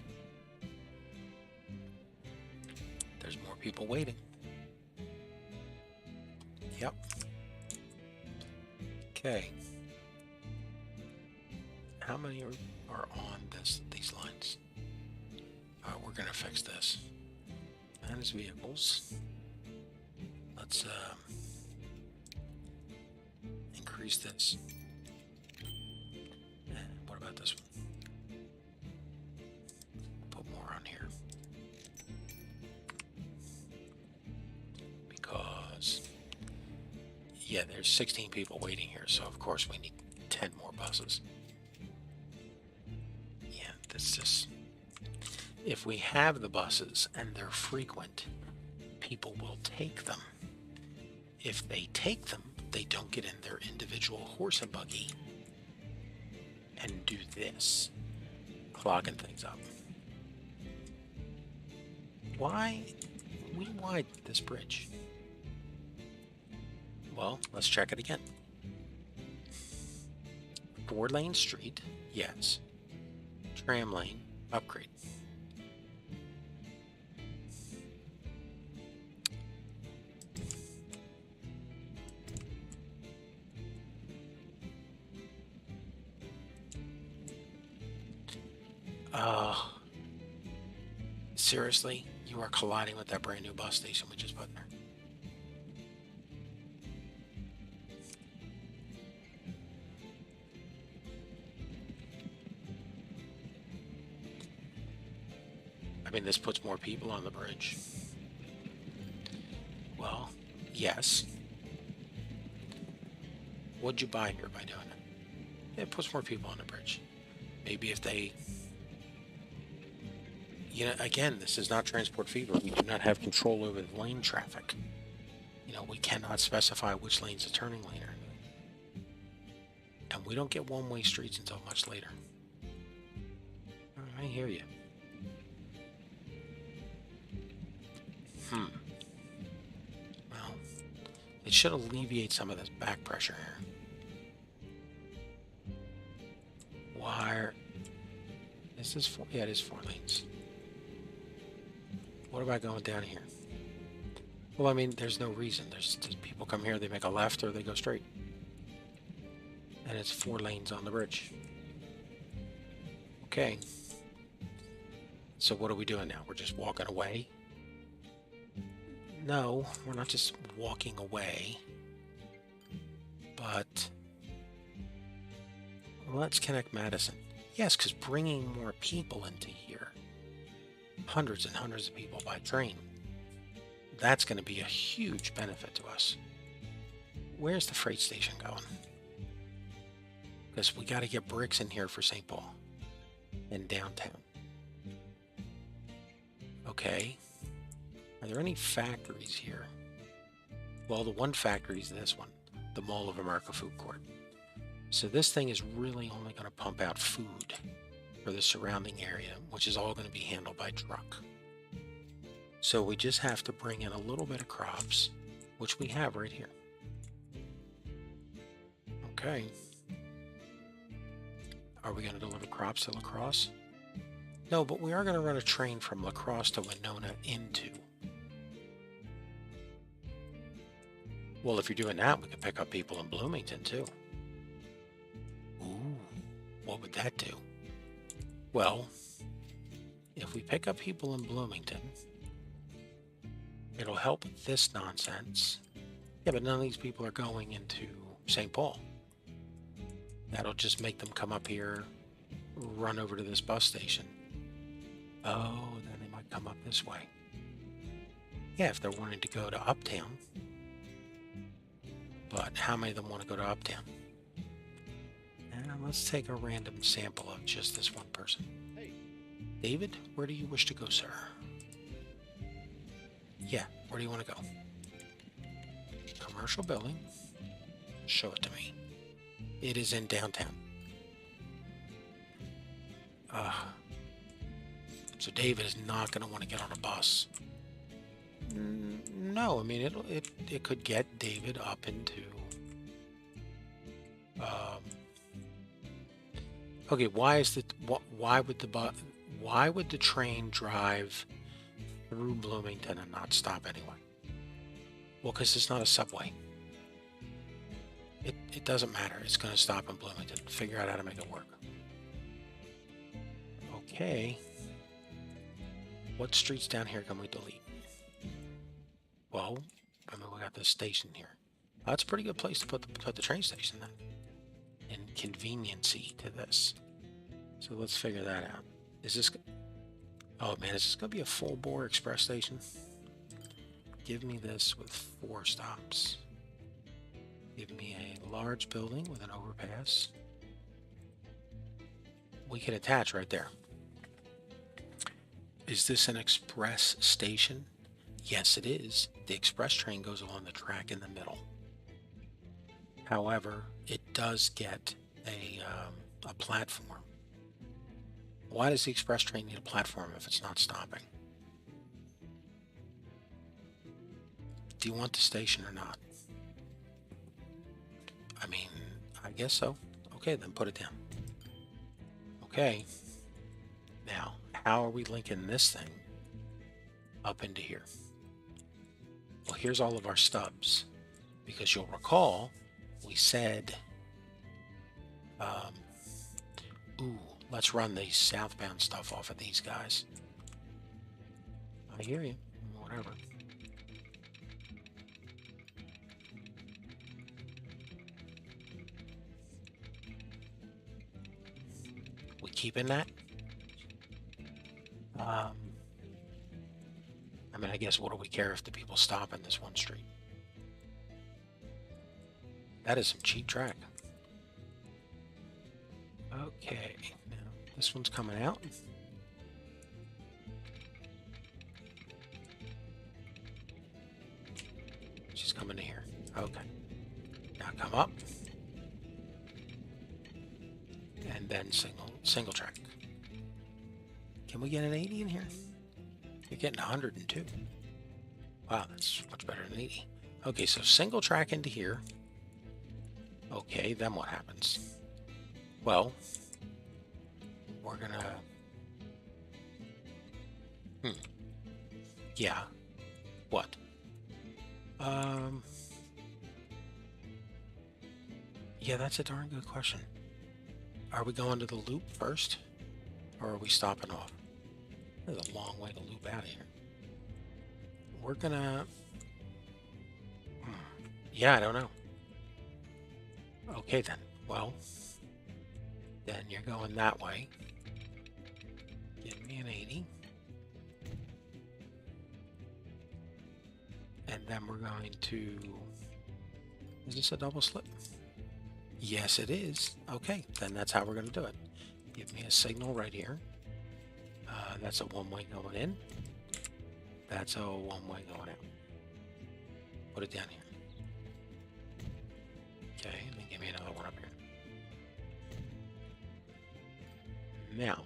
There's more people waiting. Yep. Okay. How many are on these lines? We're gonna fix this. Manage vehicles. Let's increase this. And what about this one? Put more on here. Because, yeah, there's 16 people waiting here, so of course we need 10 more buses. Yeah, that's just... If we have the buses and they're frequent, people will take them. If they take them, they don't get in their individual horse and buggy and do this, clogging things up. Why we widen this bridge? Well, let's check it again. 4-lane street, yes. Tram lane, upgrade. Seriously? You are colliding with that brand new bus station we just put there. I mean, this puts more people on the bridge. Well, yes. What'd you buy here by doing it? It puts more people on the bridge. Maybe if they... You know, again, this is not transport fever. We do not have control over the lane traffic. You know, we cannot specify which lane's a turning lane or anything. And we don't get one-way streets until much later. I hear you. Well, it should alleviate some of this back pressure here. Why is this 4? Yeah, it is 4 lanes. What about going down here? Well, I mean, there's no reason. There's people come here, they make a left, or they go straight. And it's 4 lanes on the bridge. Okay. So what are we doing now? We're just walking away? No, we're not just walking away. But let's connect Madison. Yes, because bringing more people into here, hundreds and hundreds of people by train, that's going to be a huge benefit to us. Where's the freight station going? Because we got to get bricks in here for St. Paul and downtown. Okay. Are there any factories here? Well, the one factory is this one, the Mall of America Food Court. So this thing is really only going to pump out food for the surrounding area, which is all going to be handled by truck. So we just have to bring in a little bit of crops, which we have right here. Okay. Are we going to deliver crops to La Crosse? No, but we are going to run a train from La Crosse to Winona into. Well, if you're doing that, we could pick up people in Bloomington too. Ooh, what would that do? Well, if we pick up people in Bloomington, it'll help with this nonsense. Yeah, but none of these people are going into St. Paul. That'll just make them come up here, run over to this bus station. Oh, then they might come up this way. Yeah, if they're wanting to go to Uptown. But how many of them want to go to Uptown? Now let's take a random sample of just this one person. Hey. David, where do you wish to go, sir? Yeah, where do you want to go? Commercial building. Show it to me. It is in downtown. So David is not going to want to get on a bus. No, I mean it could get David up into. Okay, why would the train drive through Bloomington and not stop anyway? Well, because it's not a subway. It doesn't matter. It's going to stop in Bloomington. Figure out how to make it work. Okay. What streets down here can we delete? Well, I mean, we got this station here. That's a pretty good place to put the train station then. And conveniency to this. So let's figure that out. Is this... Oh man, is this going to be a full bore express station? Give me this with 4 stops. Give me a large building with an overpass. We can attach right there. Is this an express station? Yes, it is. The express train goes along the track in the middle. However, it does get a platform. Why does the express train need a platform if it's not stopping? Do you want the station or not? I mean, I guess so. Okay, then put it down. Okay. Now, how are we linking this thing up into here? Well, here's all of our stubs. Because you'll recall, we said, let's run the southbound stuff off of these guys. I hear you. Whatever. We keeping that? I mean, I guess what do we care if the people stop in this one street? That is some cheap track. Okay, now this one's coming out. She's coming to here. Okay. Now come up. And then single track. Can we get an 80 in here? You're getting 102. Wow, that's much better than 80. Okay, so single track into here. Okay, then what happens? Well, we're gonna... Yeah. What? Yeah, that's a darn good question. Are we going to the loop first? Or are we stopping off? There's a long way to loop out of here. We're gonna... Yeah, I don't know. Okay then. Well, then you're going that way. Give me an 80. And then we're going to... Is this a double slip? Yes, it is. Okay, then that's how we're going to do it. Give me a signal right here. That's a one-way going in. That's a one-way going out. Put it down here. Okay, and then give me another one up here. Now.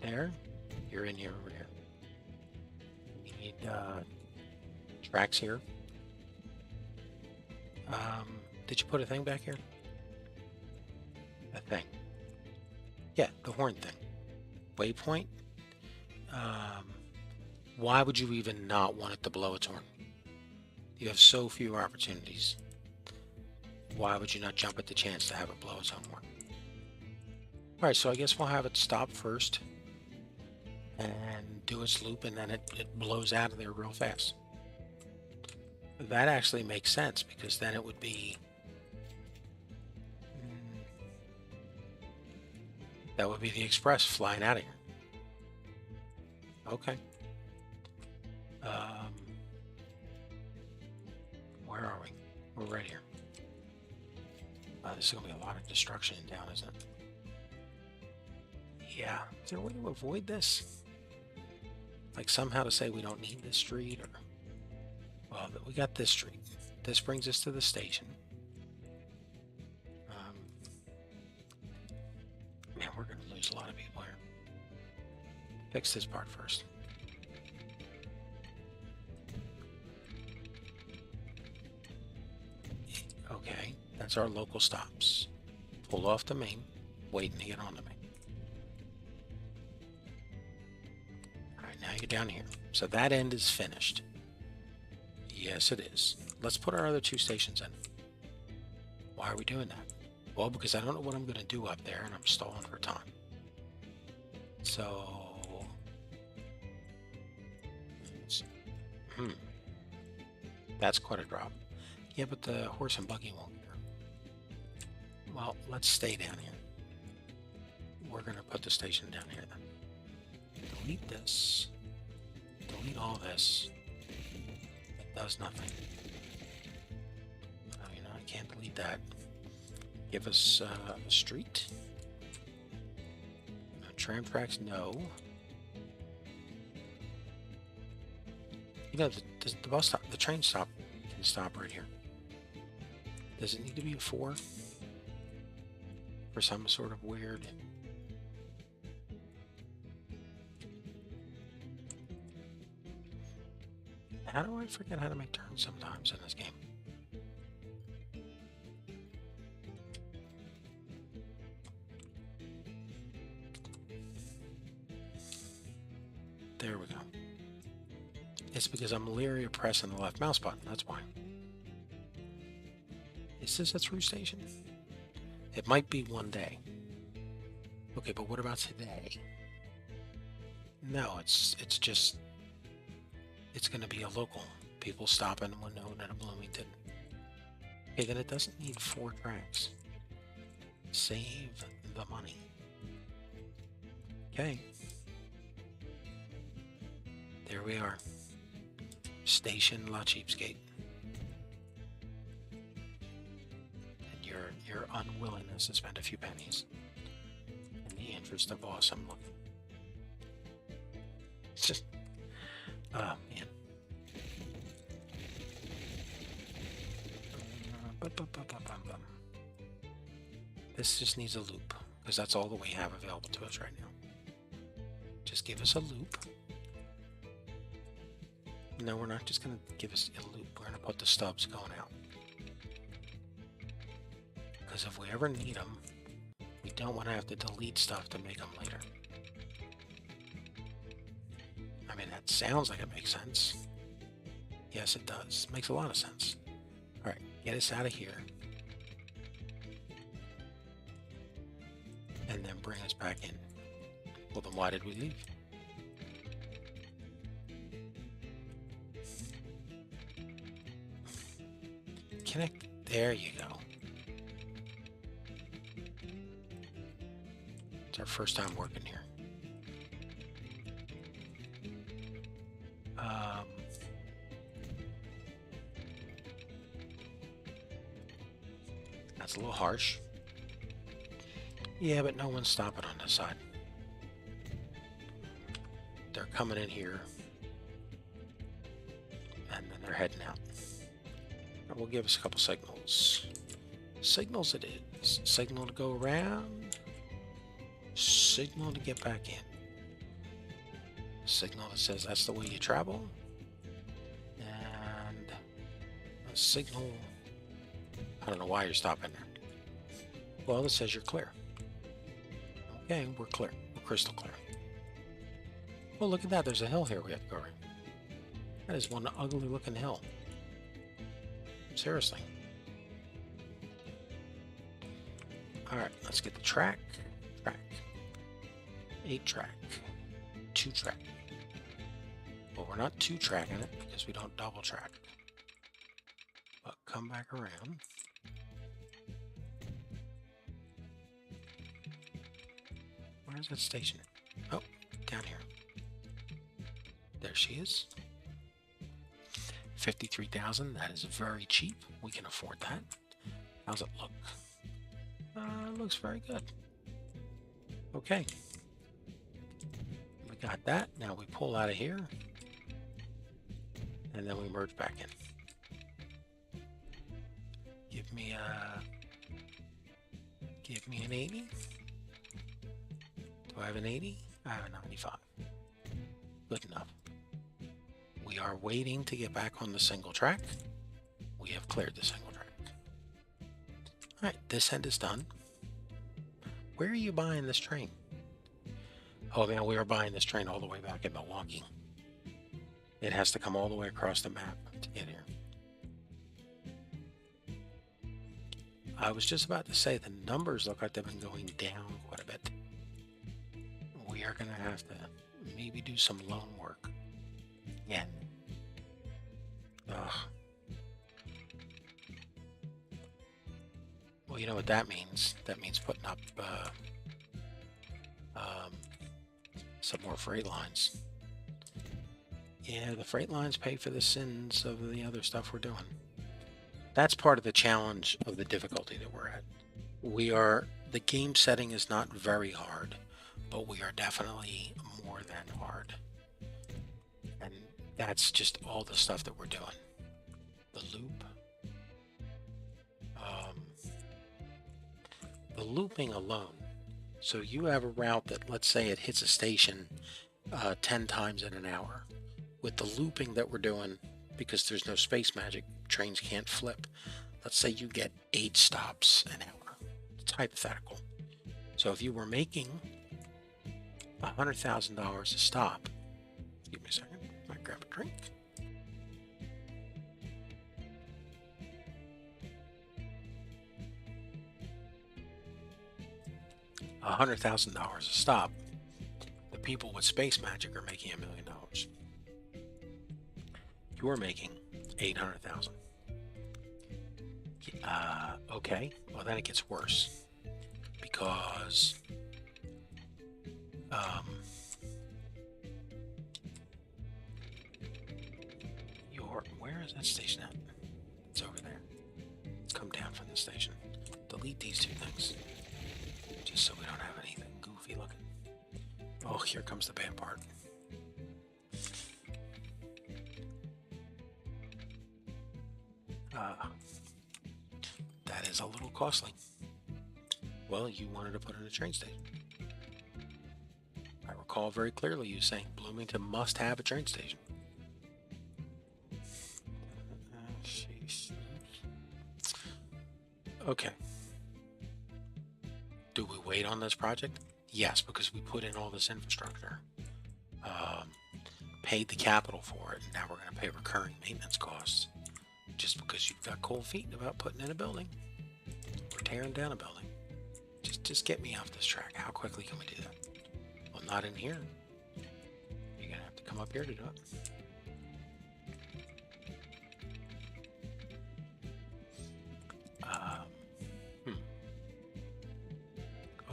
There. you're in here over here. You need tracks here. Did you put a thing back here? A thing. Yeah, the horn thing. Waypoint. Why would you even not want it to blow its horn? You have so few opportunities. Why would you not jump at the chance to have it blow its own horn? Alright, so I guess we'll have it stop first and do its loop, and then it blows out of there real fast. That actually makes sense, because then it would be... that would be the express flying out of here. Okay. Where are we? We're right here. This is going to be a lot of destruction in town, isn't it? Yeah. Is there a way to avoid this? Like somehow to say we don't need this street, or... Well, we got this street. This brings us to the station. Man, we're going to lose a lot of people here. Fix this part first. Okay, that's our local stops. Pull off the main, waiting to get on the main. Alright, now you're down here. So that end is finished. Yes, it is. Let's put our other two stations in. Why are we doing that? Well, because I don't know what I'm going to do up there, and I'm stalling for time. So... That's quite a drop. Yeah, but the horse and buggy won't care. Well, let's stay down here. We're going to put the station down here then. Delete this. Delete all this. It does nothing. Oh, you know, I can't delete that. Give us a street. No, tram tracks, no. You know, the bus stop, the train stop can stop right here. Does it need to be a 4? For some sort of weird... How do I forget how to make turns sometimes in this game? There we go. It's because I'm leery of pressing the left mouse button, that's why. Is this a through station? It might be one day. Okay, but what about today? No, it's just... It's going to be a local. People stopping when known at a Bloomington. Okay, then it doesn't need 4 tracks. Save the money. Okay. There we are. Station La Cheapskate. And your unwillingness to spend a few pennies in the interest of awesome looking. It's just... Oh, man. This just needs a loop, because that's all that we have available to us right now. Just give us a loop. No, we're not just going to give us a loop. We're going to put the stubs going out. Because if we ever need them, we don't want to have to delete stuff to make them later. I mean, that sounds like it makes sense. Yes, it does. Makes a lot of sense. Alright, get us out of here. And then bring us back in. Well, then why did we leave? Connect. There you go. It's our first time working here. That's a little harsh. Yeah, but no one's stopping on this side. They're coming in here. And then they're heading out. We'll give us a couple signals. Signals it is. Signal to go around. Signal to get back in. signal that says that's the way you travel. And a signal. I don't know why you're stopping there. Well, it says you're clear. Okay, we're clear. We're crystal clear. Oh, look at that. There's a hill here we have to go around. That is one ugly looking hill. Seriously. Alright, let's get the track. Track. 8 track. 2 track. Well, we're not 2 tracking it because we don't double track. But come back around. Where's that station? Oh, down here. There she is. 53,000. That is very cheap. We can afford that. How's it look? It looks very good. Okay. We got that. Now we pull out of here. And then we merge back in. Give me an 80. Do I have an 80? I have a 95. Good enough. We are waiting to get back on the single track. We have cleared the single track. Alright, this end is done. Where are you buying this train? Oh man, we are buying this train all the way back in Milwaukee. It has to come all the way across the map to get here. I was just about to say the numbers look like they've been going down quite a bit. We are going to have to maybe do some loan work. Yeah. Ugh. Well, you know what that means? That means putting up some more freight lines. Yeah, the freight lines pay for the sins of the other stuff we're doing. That's part of the challenge of the difficulty that we're at. The game setting is not very hard, but we are definitely more than hard. And that's just all the stuff that we're doing. The loop. The looping alone. So you have a route that, let's say it hits a station 10 times in an hour. With the looping that we're doing, because there's no space magic, trains can't flip. Let's say you get 8 stops an hour. It's hypothetical. So if you were making $100,000 a stop, give me a second, I might grab a drink. $100,000 a stop. The people with space magic are making $1 million. You're making 800,000. Okay. Well, then it gets worse because where is that station at? It's over there. Let's come down from the station. Delete these 2 things, just so we don't have anything goofy looking. Oh, here comes the bad part. That is a little costly. Well, you wanted to put in a train station. I recall very clearly you saying Bloomington must have a train station. Okay. Do we wait on this project? Yes, because we put in all this infrastructure. Paid the capital for it, and now we're going to pay recurring maintenance costs. Just because you've got cold feet about putting in a building or tearing down a building. Just get me off this track. How quickly can we do that? Well, not in here. You're going to have to come up here to do it.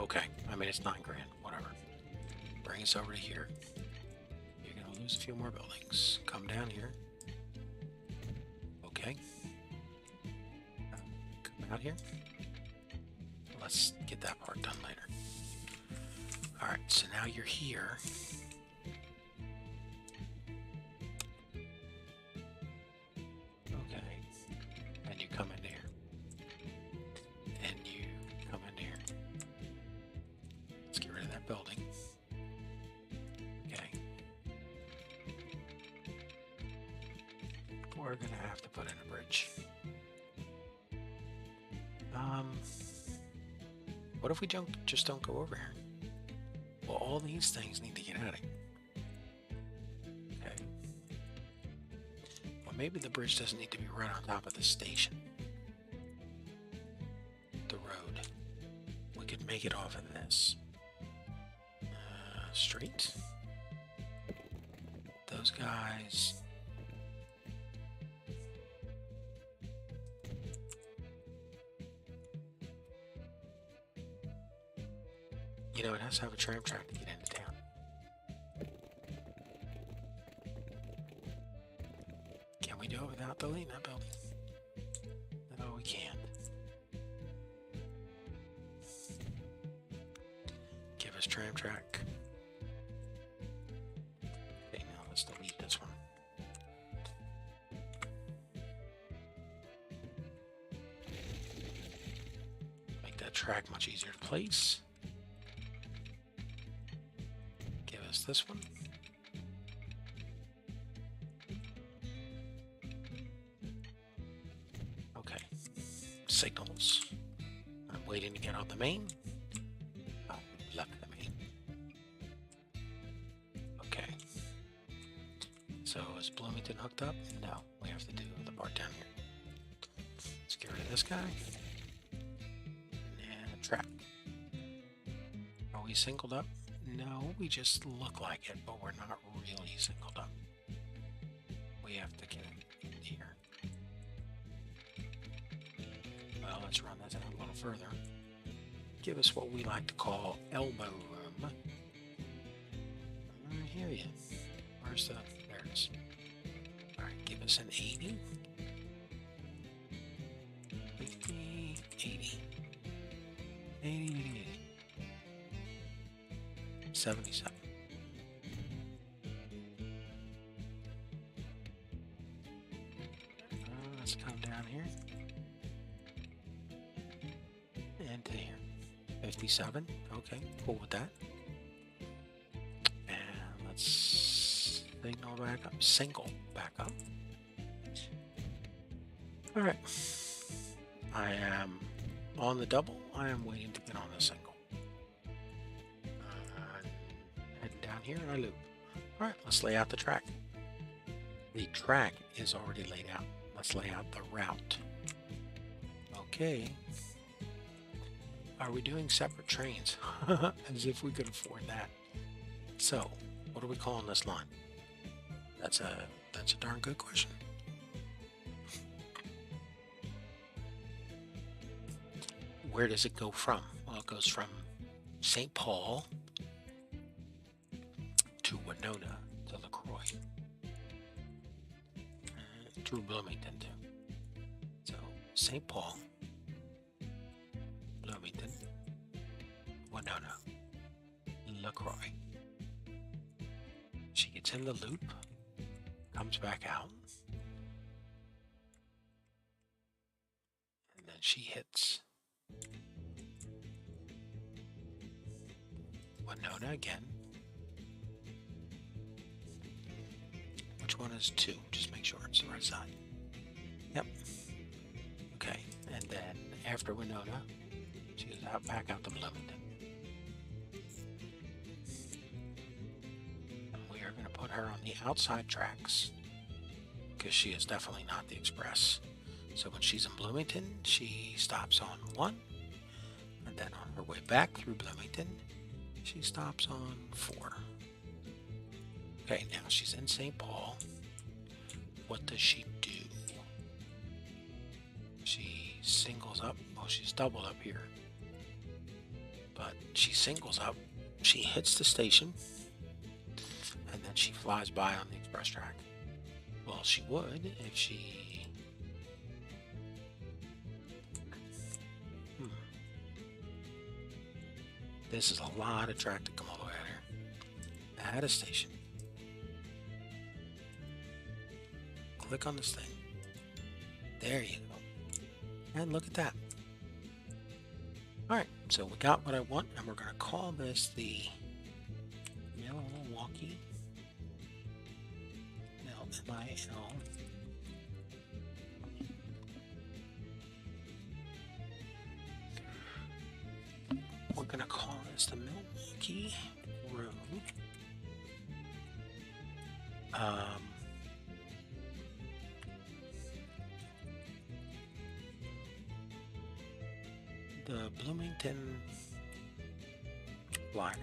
Okay, I mean, it's $9 grand, whatever. Bring us over to here. You're going to lose a few more buildings. Come down here. Okay. Come out here. Let's get that part done later. Alright, so now you're here. Okay. And you come in here. And you come in here. Let's get rid of that building. Okay. we're gonna have to put in a bridge. What if we just don't go over here? Well, all these things need to get out of here. Okay. Well, maybe the bridge doesn't need to be right on top of the station. The road. We could make it off of this. Straight. Those guys. You know, it has to have a tram track to get into town. Can we do it without deleting that building? No, we can't. Give us tram track. Okay, now let's delete this one. Make that track much easier to place. This one. Okay. Signals. I'm waiting to get on the main. Oh, left the main. Okay. So is Bloomington hooked up? No. We have to do the part down here. Let's get rid of this guy. And track. Are we singled up? No, we just look like it, but we're not really singled up. We have to get in here. Well, let's run that out a little further. Give us what we like to call elbow room. I hear you. Where's the... There it is. Alright, give us an 80. 50, 80. 80. 77. Let's come down here. And to here. 57. Okay, cool with that. And let's signal back up. Single back up. Alright. I am on the double. I am waiting to get on the single. Here and I loop. Alright, let's lay out the track. The track is already laid out. Let's lay out the route. Okay. Are we doing separate trains? As if we could afford that. So, what are we calling this line? That's a darn good question. Where does it go from? Well, it goes from St. Paul to Winona, to LaCroix, through Bloomington too. So St. Paul, Bloomington, Winona, LaCroix. She gets in the loop, comes back out, and then she hits Winona again. Which one is 2? Just make sure it's the right side. Yep. Okay, and then after Winona, she goes back out to Bloomington. And we are going to put her on the outside tracks because she is definitely not the express. So when she's in Bloomington, she stops on 1, and then on her way back through Bloomington, she stops on 4. Okay, now she's in St. Paul. What does she do? She singles up. Well, she's doubled up here. But she singles up. She hits the station. And then she flies by on the express track. Well, she would if she... This is a lot of track to come all the way out here. At a station. Click on this thing. There you go. And look at that. Alright, so we got what I want, and we're going to call this the Milwaukee, M-I-L, going to call this the Milwaukee Road. The Bloomington Flyer.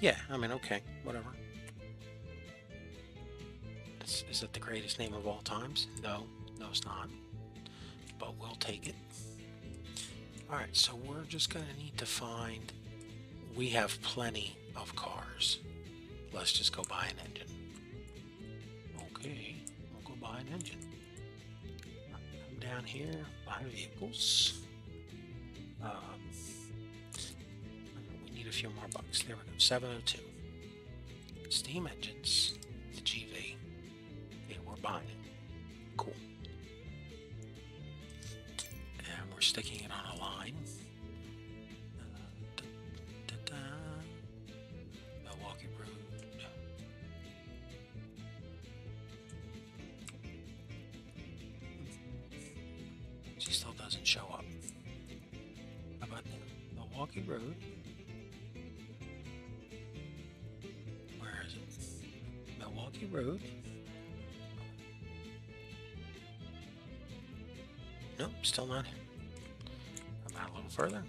Yeah, I mean, okay, whatever. Is it the greatest name of all times? No, it's not. But we'll take it. Alright, so we're just going to need to find... We have plenty of cars. Let's just go buy an engine. Okay, we'll go buy an engine. Come down here, buy vehicles. We need a few more bucks. There we go, 702. Steam engines, the GV. Yeah, we're buying it. Cool. And we're sticking it on a line. Milwaukee Road. She still doesn't show up. How about that? Milwaukee Road. Where is it? Milwaukee Road. Nope, still not here. Come out a little further.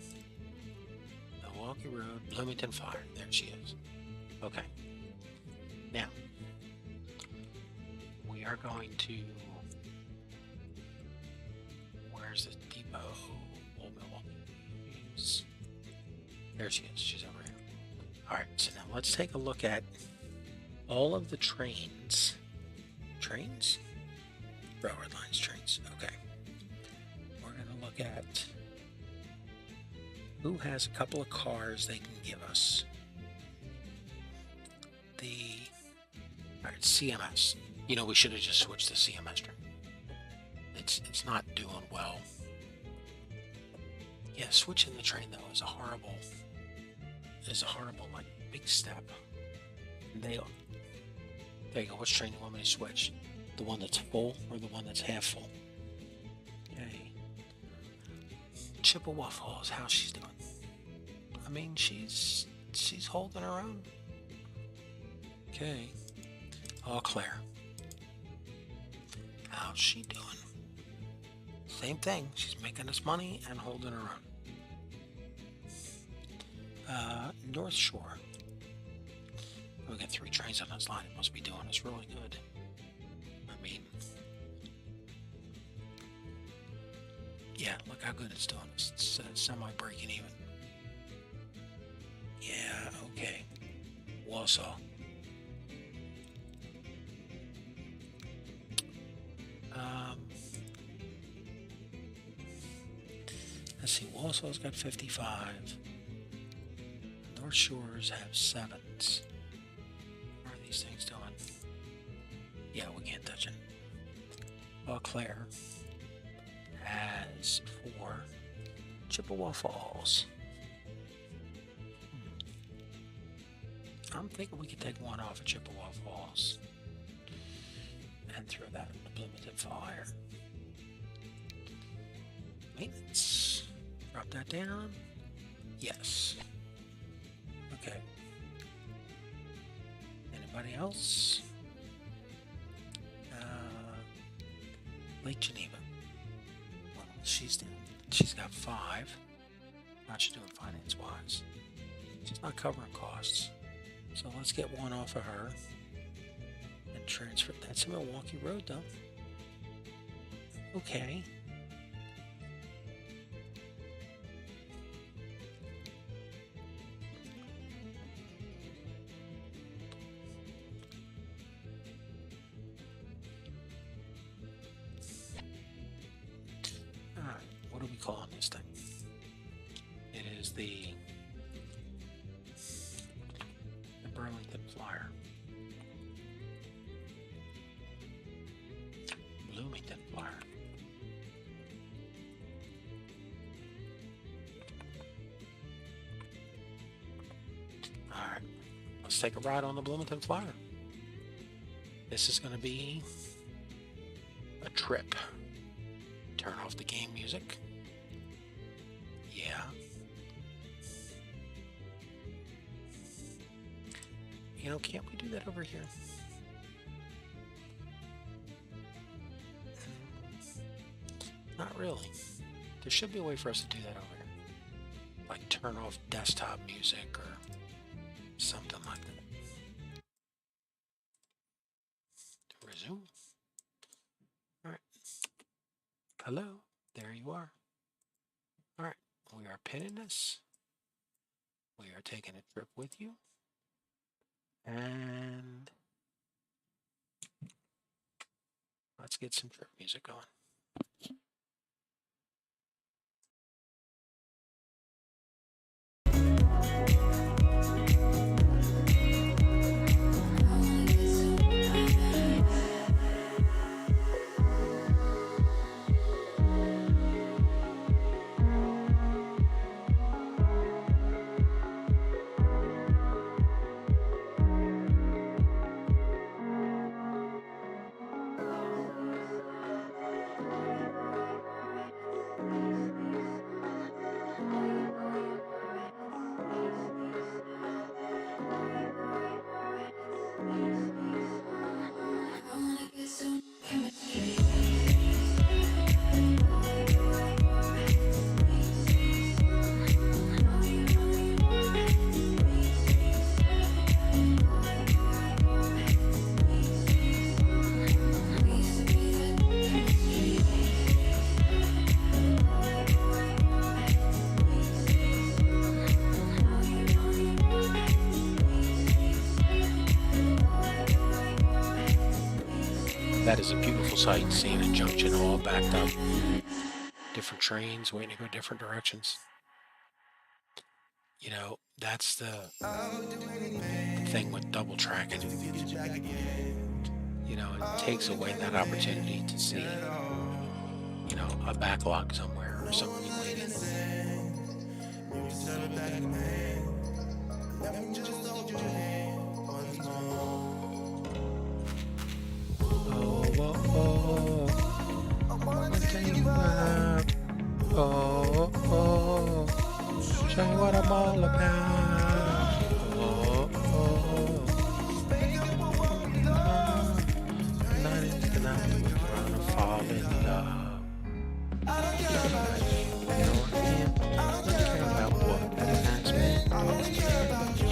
Milwaukee Road, Bloomington Fire. There she is. Okay. Now, we are going to... Where's the depot? Old Milwaukee. There she is. She's over here. Alright, so now let's take a look at all of the trains. Trains? Railroad lines, trains. Okay. We're going to look at who has a couple of cars they can give us. Alright, CMS. You know, we should have just switched to CMS train. It's not doing well. Yeah, switching the train though is a horrible like big step. There you go. Which train do you want me to switch? The one that's full or the one that's half full? Okay. Chippewa Falls, how's she doing? I mean, she's holding her own. Okay. Eau Claire. How's she doing? Same thing. She's making us money and holding her own. North Shore. We got 3 trains on this line. It must be doing us really good. I mean, yeah, look how good it's doing us. It's semi-breaking even. Yeah, okay. Wausau. Let's see, Wausau's got 55. North Shores have 7s. What are these things doing? Yeah, we can't touch it. Eau Claire has 4. Chippewa Falls. I'm thinking we could take one off of Chippewa Falls and throw that in the Bloomington Fire. Maintenance. Drop that down. Yes. Okay. Anybody else? Lake Geneva. Well, she's down. She's got 5. How's she doing finance-wise? She's not covering costs. So let's get one off of her and transfer. That's a Milwaukee Road, though. Okay. Alright, what are we calling this thing? It is the Burlington Flyer. Bloomington Flyer. Alright, let's take a ride on the Bloomington Flyer. This is going to be a trip. Turn off the game music. Yeah. You know, can't we do that over here? Not really. There should be a way for us to do that over here. Like turn off desktop music or something like that. Resume. All right. Hello. There you are. All right. We are pinning this. We are taking a trip with you. And let's get some trip music going. That is a beautiful sight, seeing a junction all backed up. Different trains waiting to go different directions. You know, that's the thing with double tracking. You know, it takes away that opportunity to see, you know, a backlog somewhere or somebody waiting. Show you what I'm all about. Tonight is the night we're gonna fall in love. I don't care about you. You know what I mean? I don't care about what has been. I only care about you.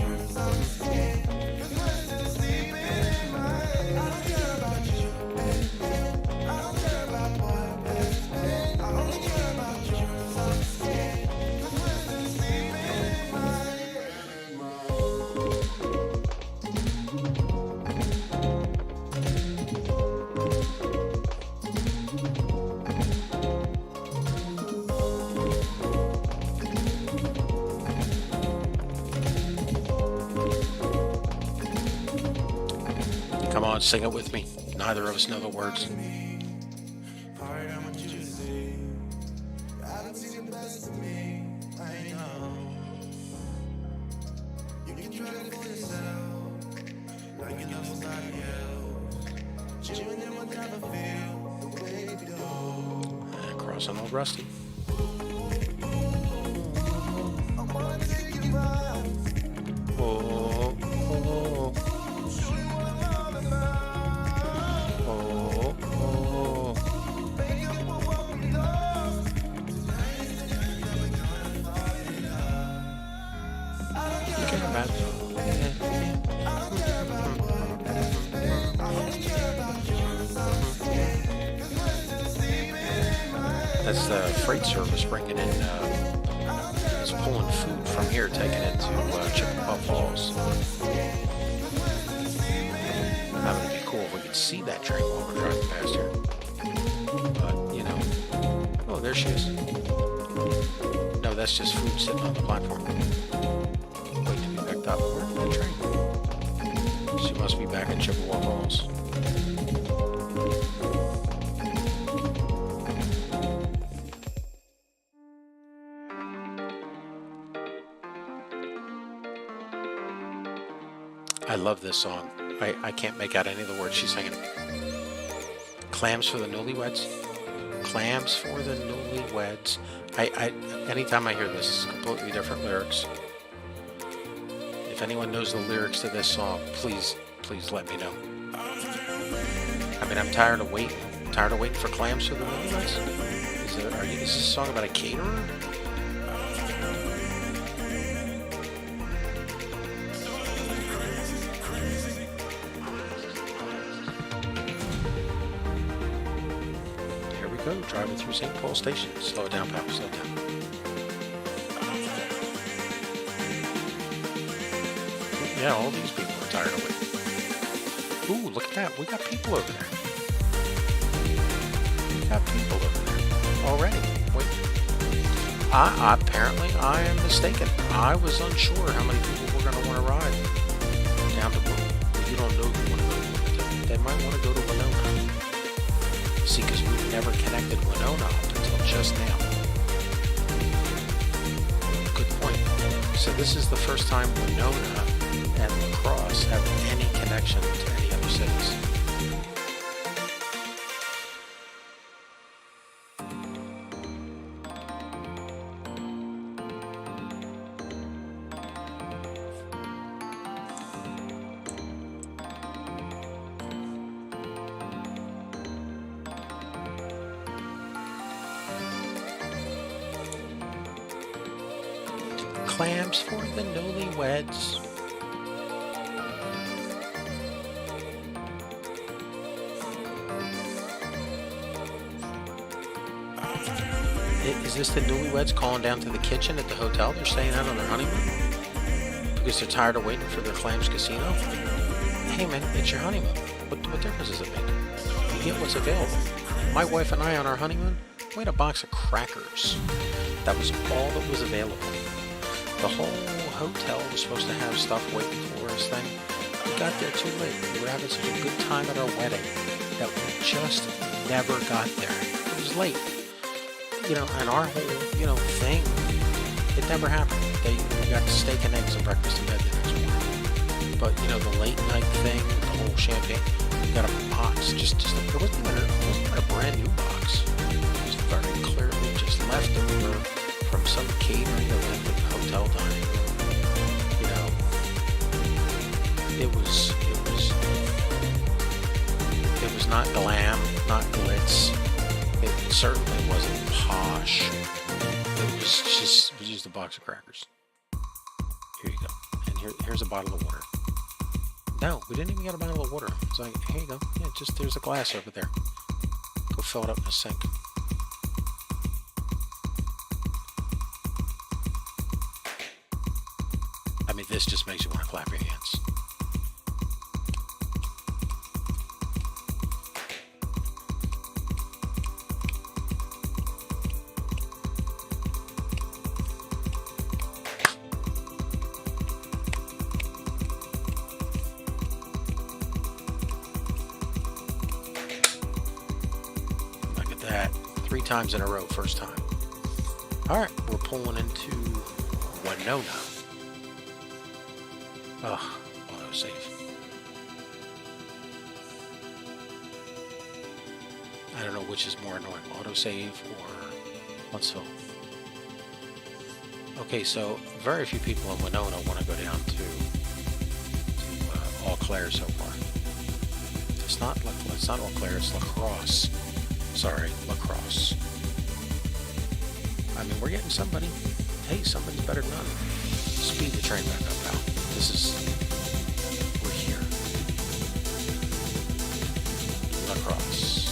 Come on, sing it with me. Neither of us know the words. Crossing old Rusty. That's the freight service bringing in, it's pulling food from here, taking it to Chippewa Falls. That would be cool if we could see that train while we're driving past here. But, you know, oh, there she is. No, that's just food sitting on the platform. Waiting to be picked up. Where's that train? She must be back in Chippewa Falls. I love this song. I can't make out any of the words she's singing. Clams for the Newlyweds. Clams for the newlyweds. Anytime I hear this, it's completely different lyrics. If anyone knows the lyrics to this song, please let me know. I mean, I'm tired of waiting. Tired of waiting for clams for the newlyweds. Is this a song about a caterer? Go, driving through St. Paul Station. Slow it down, pal, slow it down. Yeah, all these people are tired of waiting. Ooh, look at that. We got people over there. We got people over there already. Wait. Apparently, I am mistaken. I was unsure how many people were going to want to ride down to Blue. Well, you don't know who want to go to Blue. They might want to go to Winona. See, because we've never connected Winona up until just now. Good point. So this is the first time Winona and La Crosse have any connection to any other cities. Clams for the newlyweds. Is this the newlyweds calling down to the kitchen at the hotel they're staying at on their honeymoon? Because they're tired of waiting for their Clams Casino? Hey man, it's your honeymoon. What difference does it make? You get what's available. My wife and I on our honeymoon, we had a box of crackers. That was all that was available. The whole hotel was supposed to have stuff waiting for us then. We got there too late. We were having such a good time at our wedding that we just never got there. It was late. You know, and our whole, thing, it never happened. We got steak and eggs and breakfast in bed the next morning. But, the late night thing, the whole champagne, we got a box. It wasn't even a brand new box. It was very clearly just leftover from some catering event at the hotel dining room. It was not glam, not glitz. It certainly wasn't posh. It was just a box of crackers. Here you go. And here's a bottle of water. No, we didn't even get a bottle of water. It's like, here you go. Yeah, there's a glass over there. Go fill it up in the sink. I mean, this just makes you want to clap your hands. Look at that. 3 times in a row, first time. All right, we're pulling into Winona. Ugh, autosave. I don't know which is more annoying, autosave or let's fill. Okay, so very few people in Winona want to go down to Eau Claire so far. It's not Eau Claire, it's La Crosse. Sorry, La Crosse. I mean, we're getting somebody. Hey, somebody's better than none. Speed the train back up, pal. We're here. La Crosse.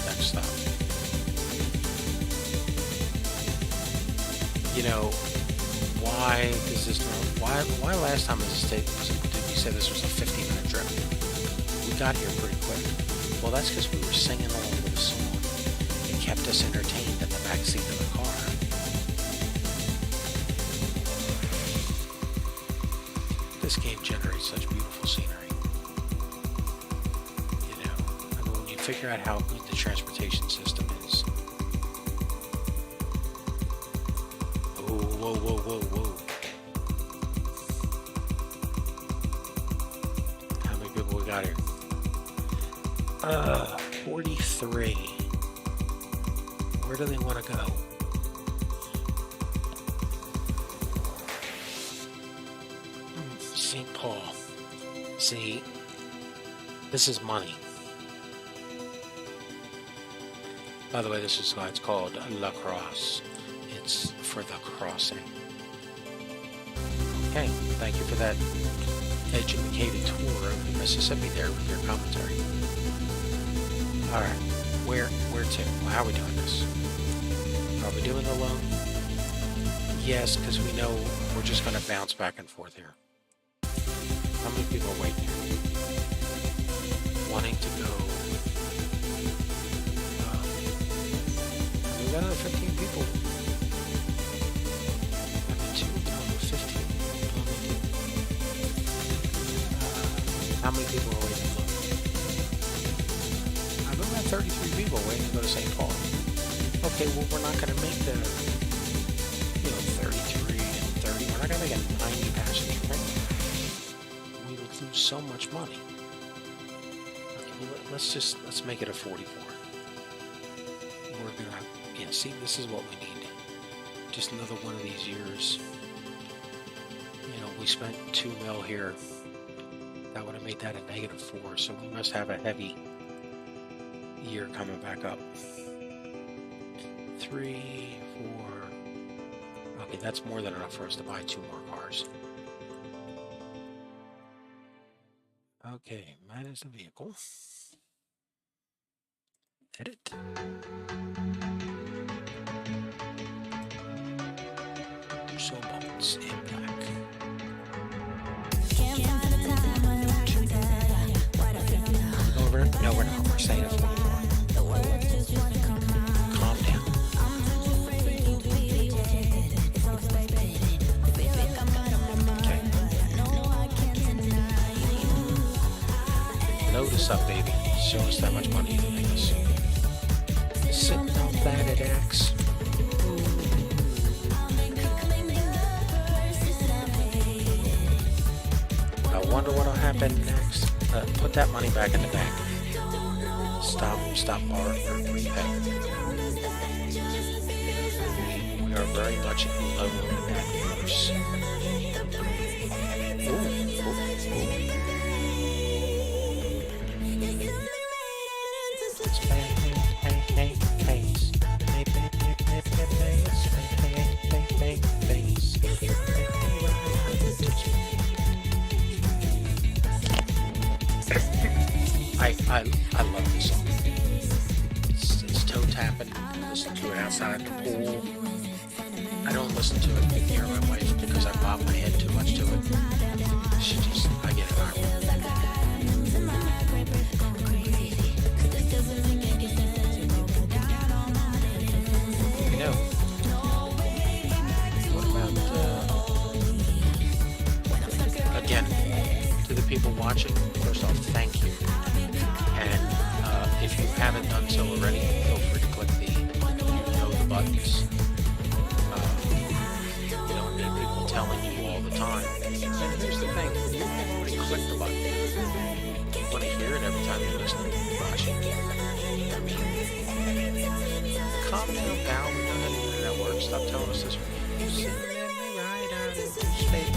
Next stop. Why does this why last time did we say this was a 15-minute trip? We got here pretty quick. Well, that's because we were singing along with the song. It kept us entertained in the backseat of the car. This game generates such beautiful scenery. When you figure out how good the transportation system is. Oh, whoa, whoa, whoa, whoa. How many people we got here? 43. Where do they want to go? St. Paul. See, this is money. By the way, this is why it's called La Crosse. It's for the crossing. Okay, thank you for that educated tour of Mississippi there with your commentary. Alright, where to? How are we doing this? Are we doing the loan? Yes, because we know we're just going to bounce back and forth here. How many people are waiting here? Wanting to go. We got another 15 people. How many people are waiting to look? I've only got 33 people waiting to go to St. Paul. Okay, well, we're not going to make the, 33 and 30. We're not going to make a 90 passenger train. We would lose so much money. Okay, well, let's make it a 44. We're going to, see, this is what we need. Just another one of these years. We spent $2 mil here. That would have made that a -4, so we must have a heavy year coming back up. 3, 4. Okay, that's more than enough for us to buy 2 more cars. Okay, manage the vehicle. Edit. So bolts in black. Over? No, we're not. We're staying at 44. Calm down. Okay. Load us up, baby. Show us how much money you can make us. Sitting on planet X. I wonder what'll happen next. Put that money back in the bank. Stop borrowing or repay. We are very much low adverse. I love this song. It's toe tapping. Listen to it outside the pool. I don't listen to it near my wife because I bob my head too much to it. I get it out. What about, again, to the people watching, first off, thank you. And if you haven't done so already, feel free to click the buttons. You don't need people telling you all the time. And here's the thing, you can already click the button. You want to hear it every time you're listening to watching. I mean, calm down, pal. We know how the internet works. Stop telling us this. You sit and let me ride out into space.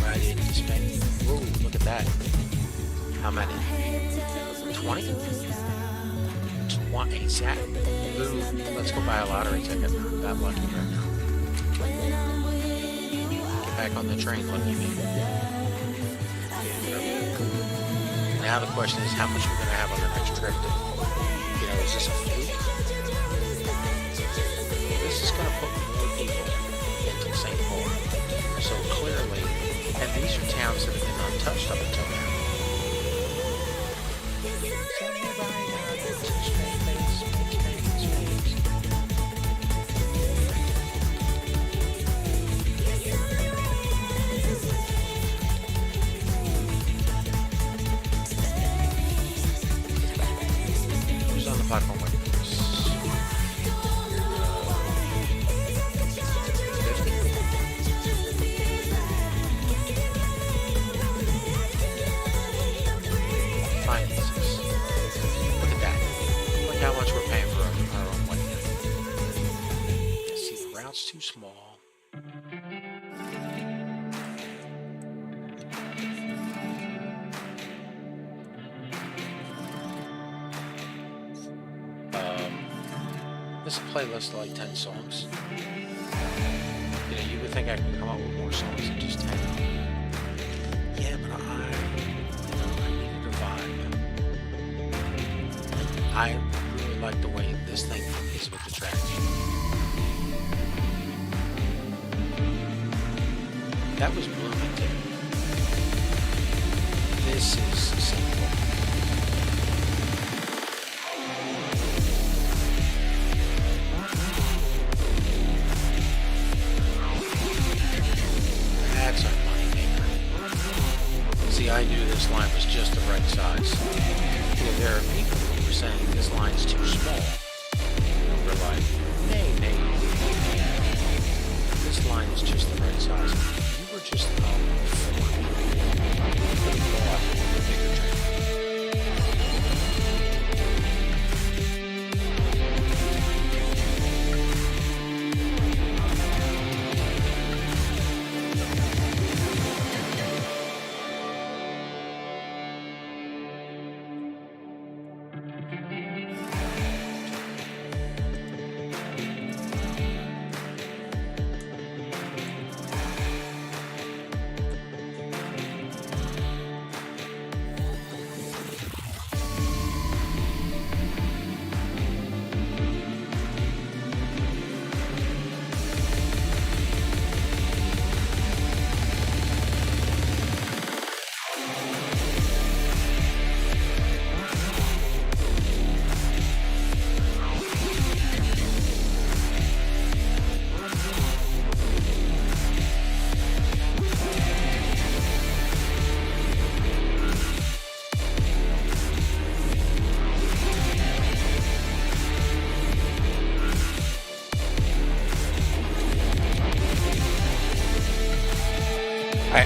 Right into space. Whoa, look at that. How many? 20? 20, exactly. Ooh, let's go buy a lottery ticket. I'm that lucky right now. Get back on the train, lucky me. Now the question is how much we're going to have on the next trip. Is this a fluke? This is going to put more people into St. Paul. So clearly, and these are towns that have been untouched up until now. Who's on the platform waiting for us? it's too small. This is a playlist of like 10 songs. You know, you would think I could come up with more songs than just 10. Yeah, but I needed a vibe. I really like the way this thing is with the tracks. That was Bloomington. This is simple. That's our money maker. See, I knew this line was just the right size. You know, there are people who were saying this line's too small. And we're like, nay. This line is just the right size. You were just the bigger train.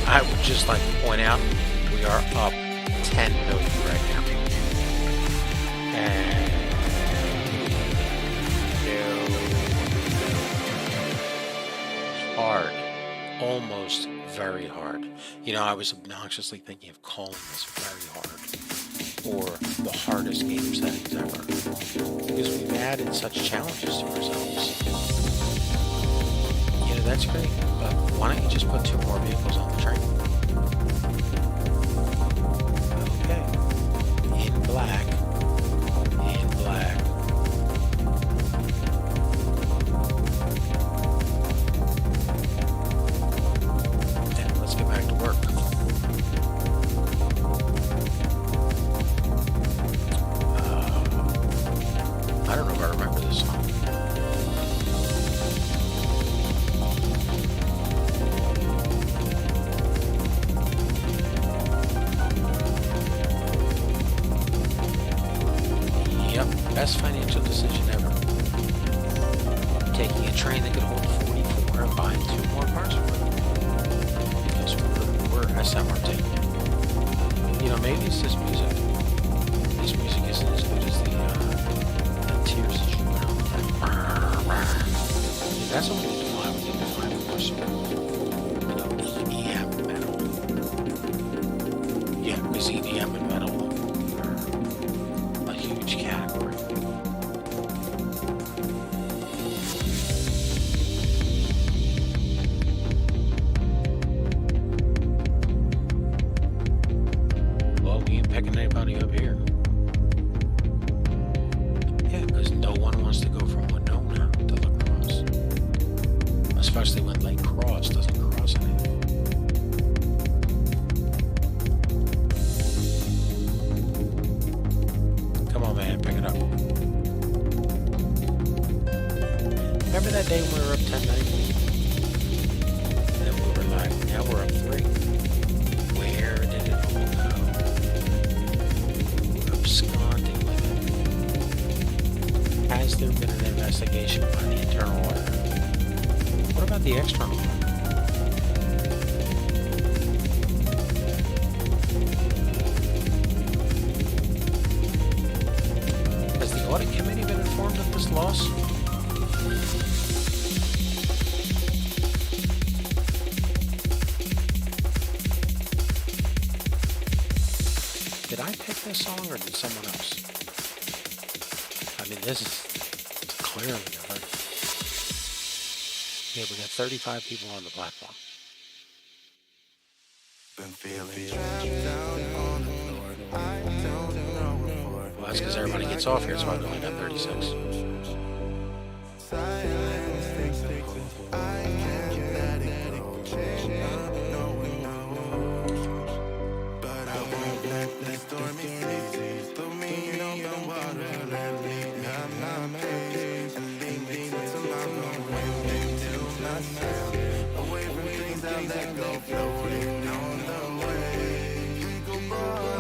I would just like to point out we are up 10 million right now. And hard. Almost very hard. You know, I was obnoxiously thinking of calling this very hard. Or the hardest game settings ever. Because we've added such challenges to ourselves. You know, that's great, but why don't you just put 2 more vehicles on the train? Okay. In black. In black. And let's get back to work. I don't know if I remember this song. Best financial decision ever. Taking a train that could hold 44 and buying 2 more cars for it. Because we're SMRT. You know, maybe it's this music. This music isn't as good as the tears that you went on. That's what we need to find. We need to find more EDM metal. Yeah, because EDM and metal are a huge category. Picking anybody up here. Yeah, because no one wants to go from Winona to La Crosse. Especially when Lake Cross doesn't cross anything. Come on, man, pick it up. Remember that day when we were up 10 million? And then we were like, now we're up 3. Where did it all go? Absconding with it. Has there been an investigation by the internal auditor? What about the external one? Has the audit committee been informed of this loss? this song or did someone else? I mean, this is clearly a very... Yeah, we got 35 people on the platform. Well, that's because everybody gets off here, so I've only got 36.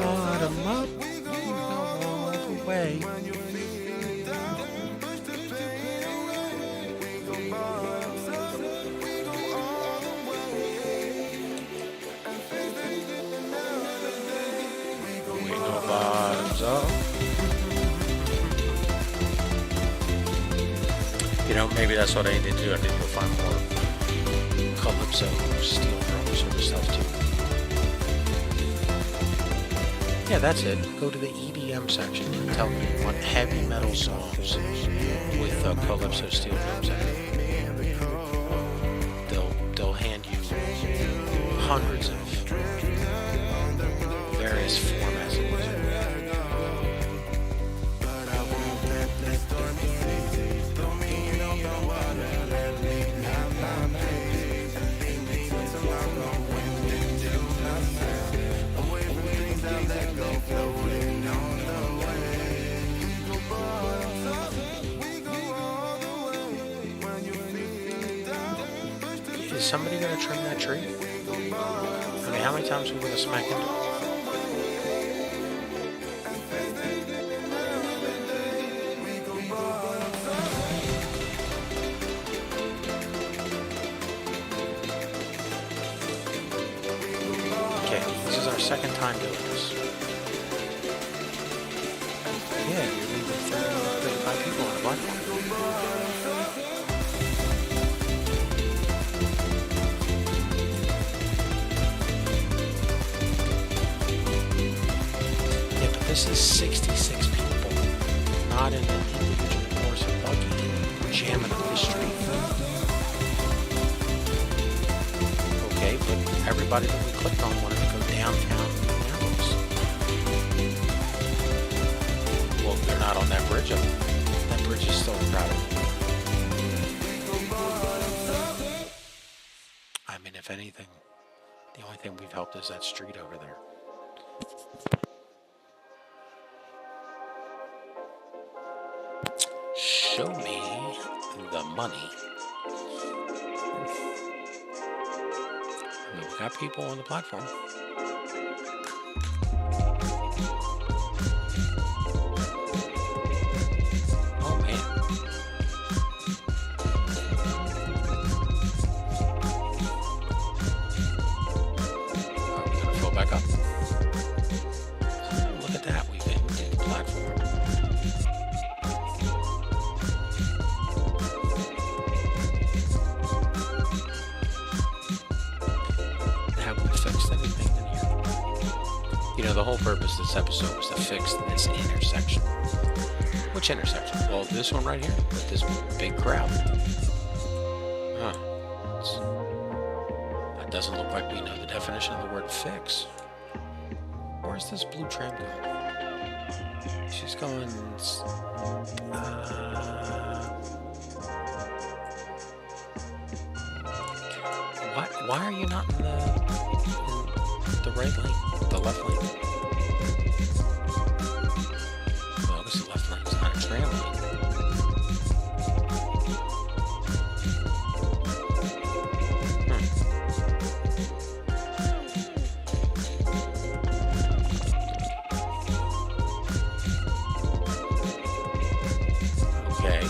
Bottom up, we go all the way. We go bottoms up. You know, maybe that's what I need to do. I need to go find more Calypso steel drums sort of stuff too. Yeah, that's it. Go to the EDM section and tell me you want heavy metal songs with Calypso steel drums in it. They'll hand you hundreds of various formats of music. Is somebody going to trim that tree? I mean, how many times are we going to smack into it? Okay, this is our second time doing this. Yeah, you're leaving 35 people on the platform. This is 66 people, not in an individual horse and buggy jamming up the street. Okay, but everybody that we clicked on wanted to go downtown Minneapolis. Well, they're not on that bridge. That bridge is still crowded. I mean, if anything, the only thing we've helped is that street over there. Show me the money. We've got people on the platform. Oh man. Are we gonna fill back up? Look at that, we've emptied the platform. You know, the whole purpose of this episode was to fix this intersection. Which intersection? Well, this one right here, with this big crowd. Huh. That doesn't look like we know the definition of the word fix. Where's this blue tram going? She's going... Why are you not in the right lane? The left lane. Well, I guess the left lane is not a tram lane. Okay.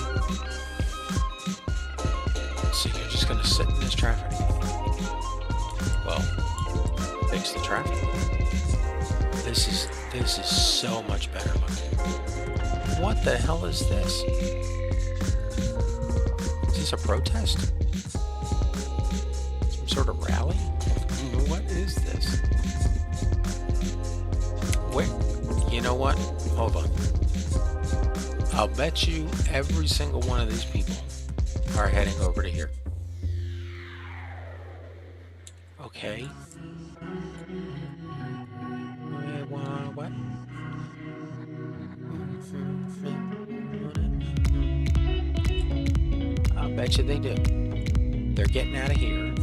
So you're just gonna sit in this traffic? Well, fix the traffic. This is so much better looking. What the hell is this? Is this a protest? Some sort of rally? What is this? Where? You know what? Hold on. I'll bet you every single one of these people are heading over to here. Okay. What? I'll bet you they do. They're getting out of here.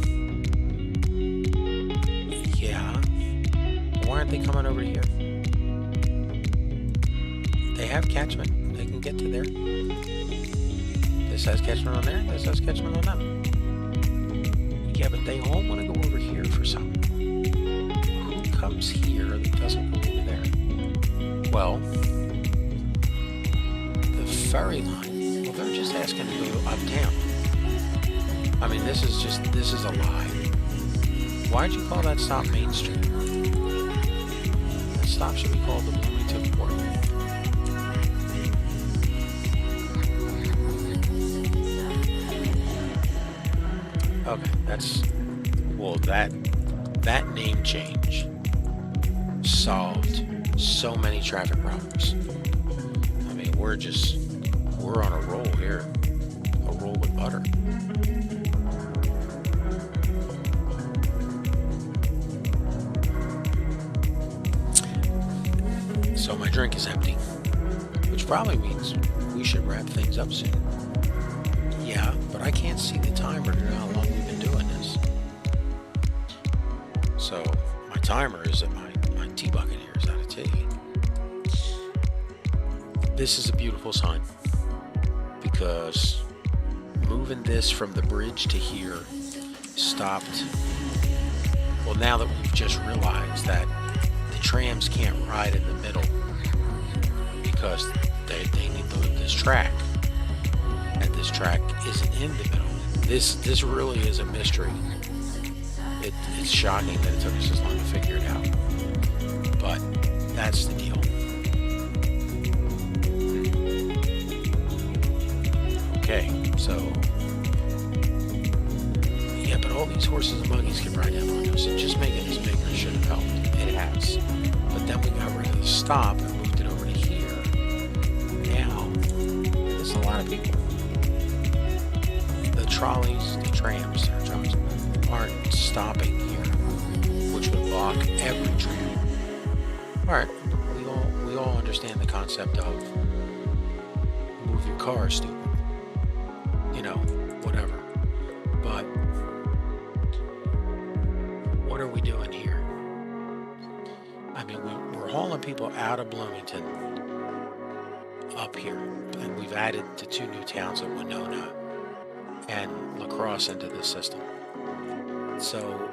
Yeah. Why aren't they coming over here? They have catchment. They can get to there. This has catchment on there. This has catchment on that. Yeah, but they all want to go over here for something. Who comes here that doesn't go over there? Well, the ferry line. Well, they're just asking to go uptown. I mean, this is a lie. Why'd you call that stop Main Street? That stop should be called the Bloomington Port. Okay, that name change solved so many traffic problems. I mean, we're on a roll here. A roll with butter. So my drink is empty, which probably means we should wrap things up soon. Yeah, but I can't see the timer to know how long we've been doing this. So my timer is at my tea bucket here is out of tea. This is a beautiful sign because moving this from the bridge to here stopped. Well, now that we've just realized that the trams can't ride in the middle because they need this track, and this track isn't in the middle. This really is a mystery. It's shocking that it took us this long to figure it out, but that's the deal. Okay, so yeah, but all these horses and buggies can ride down on us, and just making this bigger should have helped. It has, but then we got rid of the stop and moved it over to here. Now there's a lot of people. The trolleys, the trams, aren't stopping here, which would block every tram. All right, we all understand the concept of move your car, stupid. You know, whatever. But what are we doing here? I mean, we're hauling people out of Bloomington up here, and we've added the 2 new towns of Winona and La Crosse into this system. So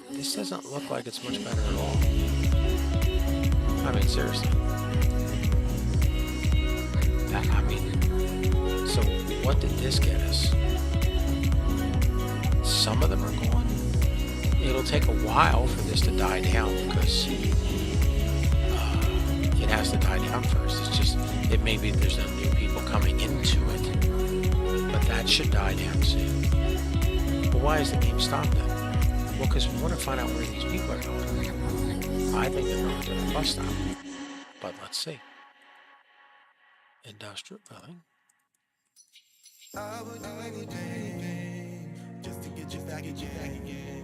this doesn't look like it's much better at all. I mean, seriously. I mean, so what did this get us? Some of them are gone. It'll take a while for this to die down because it has to die down first. It's just, it may be there's no new people coming into it, but that should die down soon. But why is the game stopped then? Well, because we want to find out where these people are going. I think they're going to the bus stop, but let's see. Industrial building. I would do anything just to get you back again.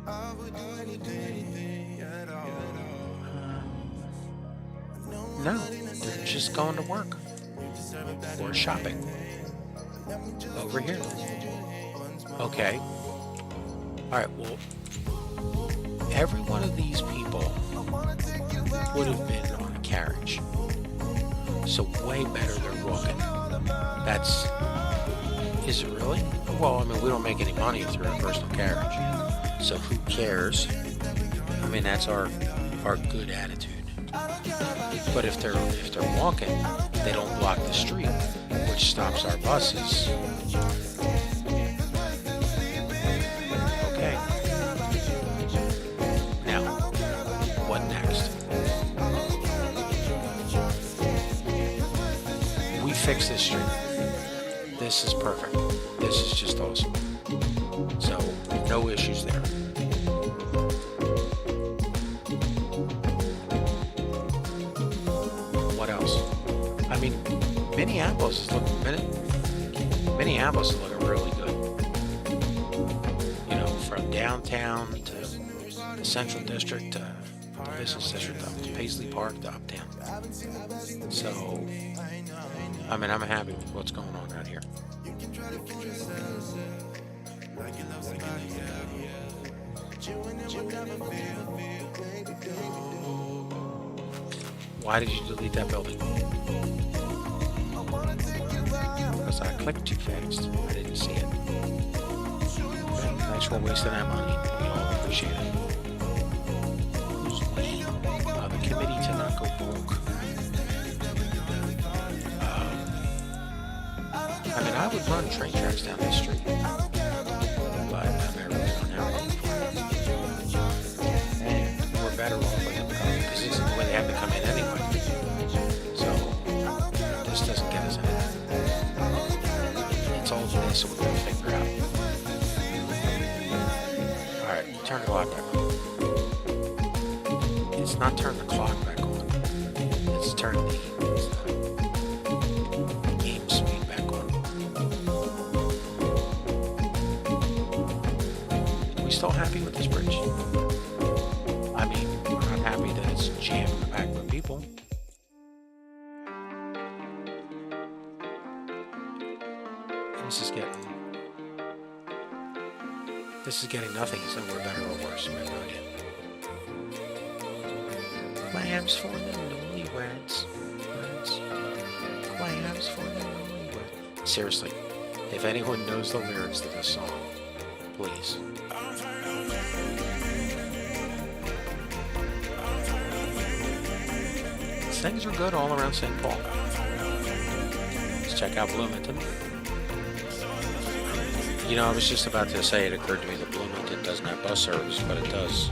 I would do anything at all. No, they're just going to work or shopping over here. Okay. All right. Well, every one of these people would have been on a carriage. So way better they're walking. Is it really? Well, I mean, we don't make any money through our personal carriage. So who cares? I mean, that's our good attitude. But if they're walking, they don't block the street, which stops our buses. Okay. Now, what next? We fix this street. This is perfect. This is just awesome. So, no issues there. I mean, Minneapolis is looking really good. You know, from downtown to the Central District to the Business District up to Paisley Park to uptown. So, I mean, I'm happy with what's going on out here. Why did you delete that building? Because I clicked too fast. I didn't see it. Thanks for wasting that money. We all appreciate it. The committee to not go broke. I mean, I would run train tracks down this street. But I really don't have room for it. And we're better off with them coming because this is the way they have to come in anyway. So, this doesn't get us anything. It's all this that we're going to figure out. Alright, turn the clock back on. It's not turn the clock back on. It's turn the game speed back on. Are we still happy with this bridge? I mean, we're not happy that it's jammed packed with people. This is getting nothing. It's nowhere better or worse. We have no idea. Clams for the newlyweds. Clams for the newlyweds. Seriously, if anyone knows the lyrics to this song, please. Things are good all around St. Paul. Let's check out Bloomington. You know, I was just about to say, it occurred to me that Bloomington doesn't have bus service, but it does.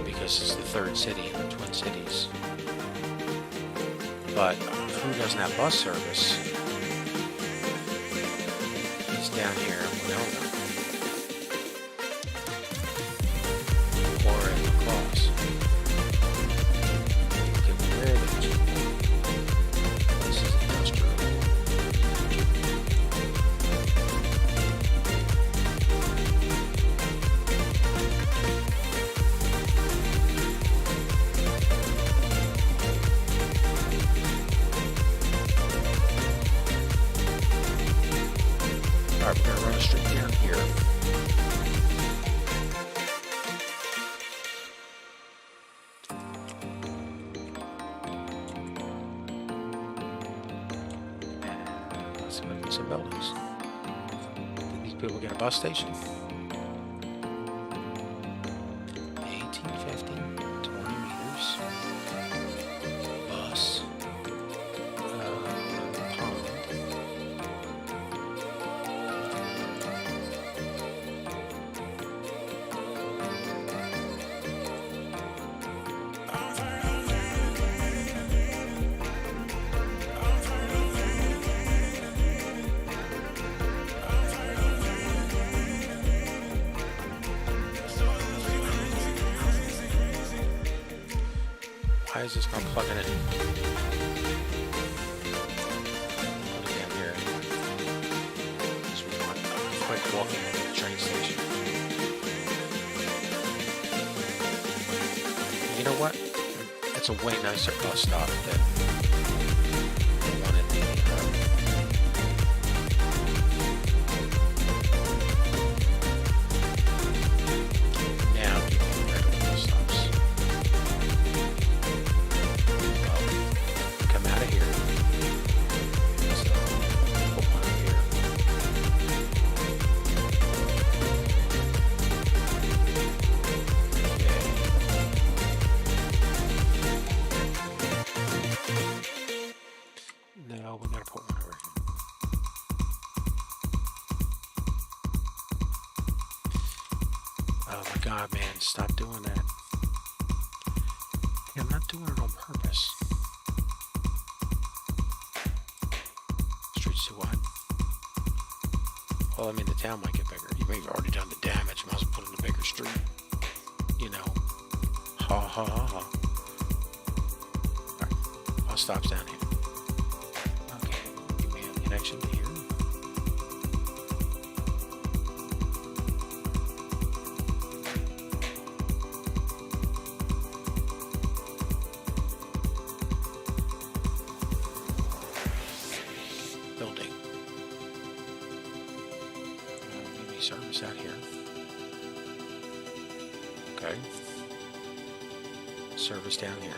Because it's the third city in the Twin Cities. But who doesn't have bus service is down here in Winona. Or in La Crosse. Look at where they keep. This is industrial. Alright, we're going to run straight down here. Let's look at some buildings. Did these people get a bus station? 1850, 20 meters. Bus. Pond. Why is this not plugging in? Put it down here. Because we want quick walking to the train station. You know what? It's a way nicer bus stop than the one in the now give me regular bus stops. Come out of here. So, put one up here. Okay. No, we gotta put one over here. Oh my god, man, stop doing that. Yeah, I'm not doing it on purpose. Street's too wide. Well, I mean, the town might get bigger. You may have already done the damage. Might as well put in a bigger street. You know. Ha ha ha ha. Alright. Bus stops down here. connection to here. Building. Maybe service out here. Okay. Service down here.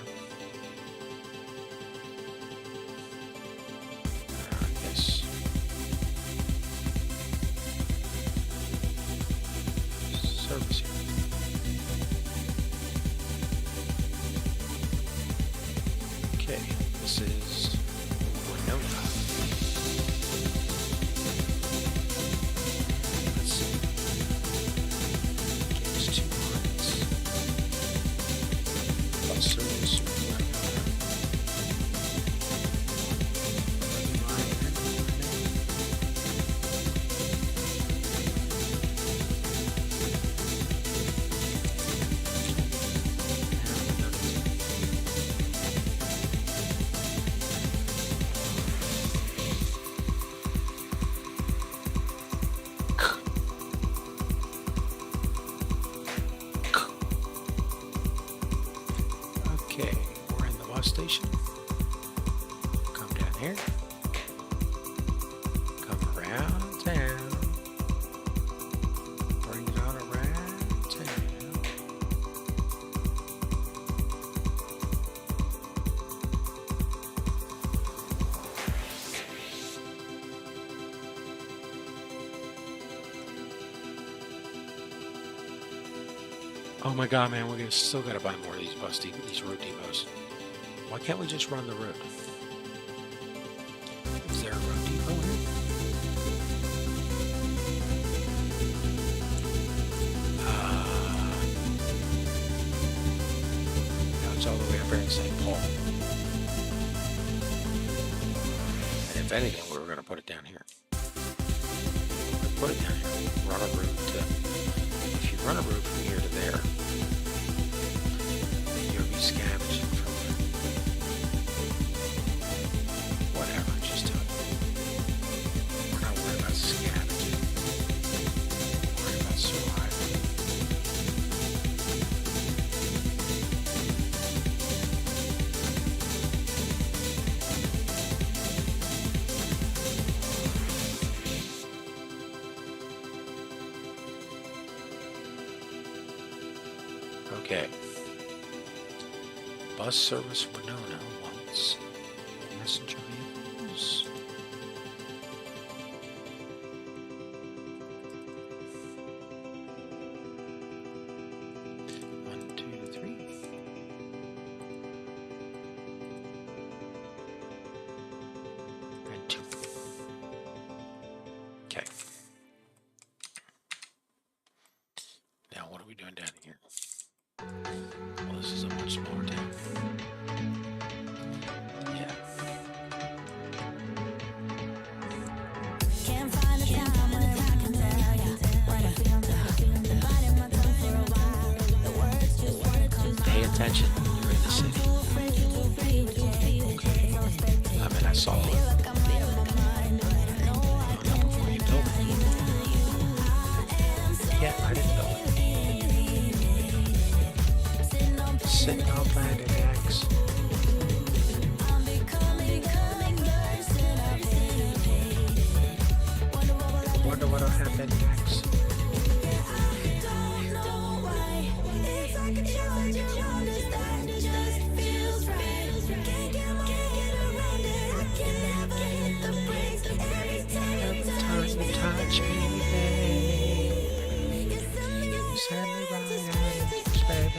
Yes. Service here. Okay, this is Winona. Let's see. Okay, there's 2 lines. Bus service. Okay, we're in the bus station. Come down here. Come around town. Bring it on around town. Oh my god, man, we're still gotta buy more of these these road depots. Why can't we just run the road? Is there a road depot here? No, it's all the way up here in St. Paul. And if anything, we were gonna put it down here. Put it down here. Run a route to. If you run a route from here to there, you'll be scavenging from there. Whatever, just do it. We're not worried about scavenging. We're worried about surviving. Okay. Bus service Winona wants messenger vehicles. One, two, three. And 2. Okay. Now what are we doing down here? Well, this is a much smaller town. Yeah. Can't find the time when I can tell ya when I feel down. Been biting my tongue for a while. The words just wanna come out. Pay attention. You're in the city. Okay. I mean, I saw it. Not before you built it. Yeah, I didn't build it. Sitting on planet X. Wonder what'll happen next. Every time you touch me, babe, you send me right out into space.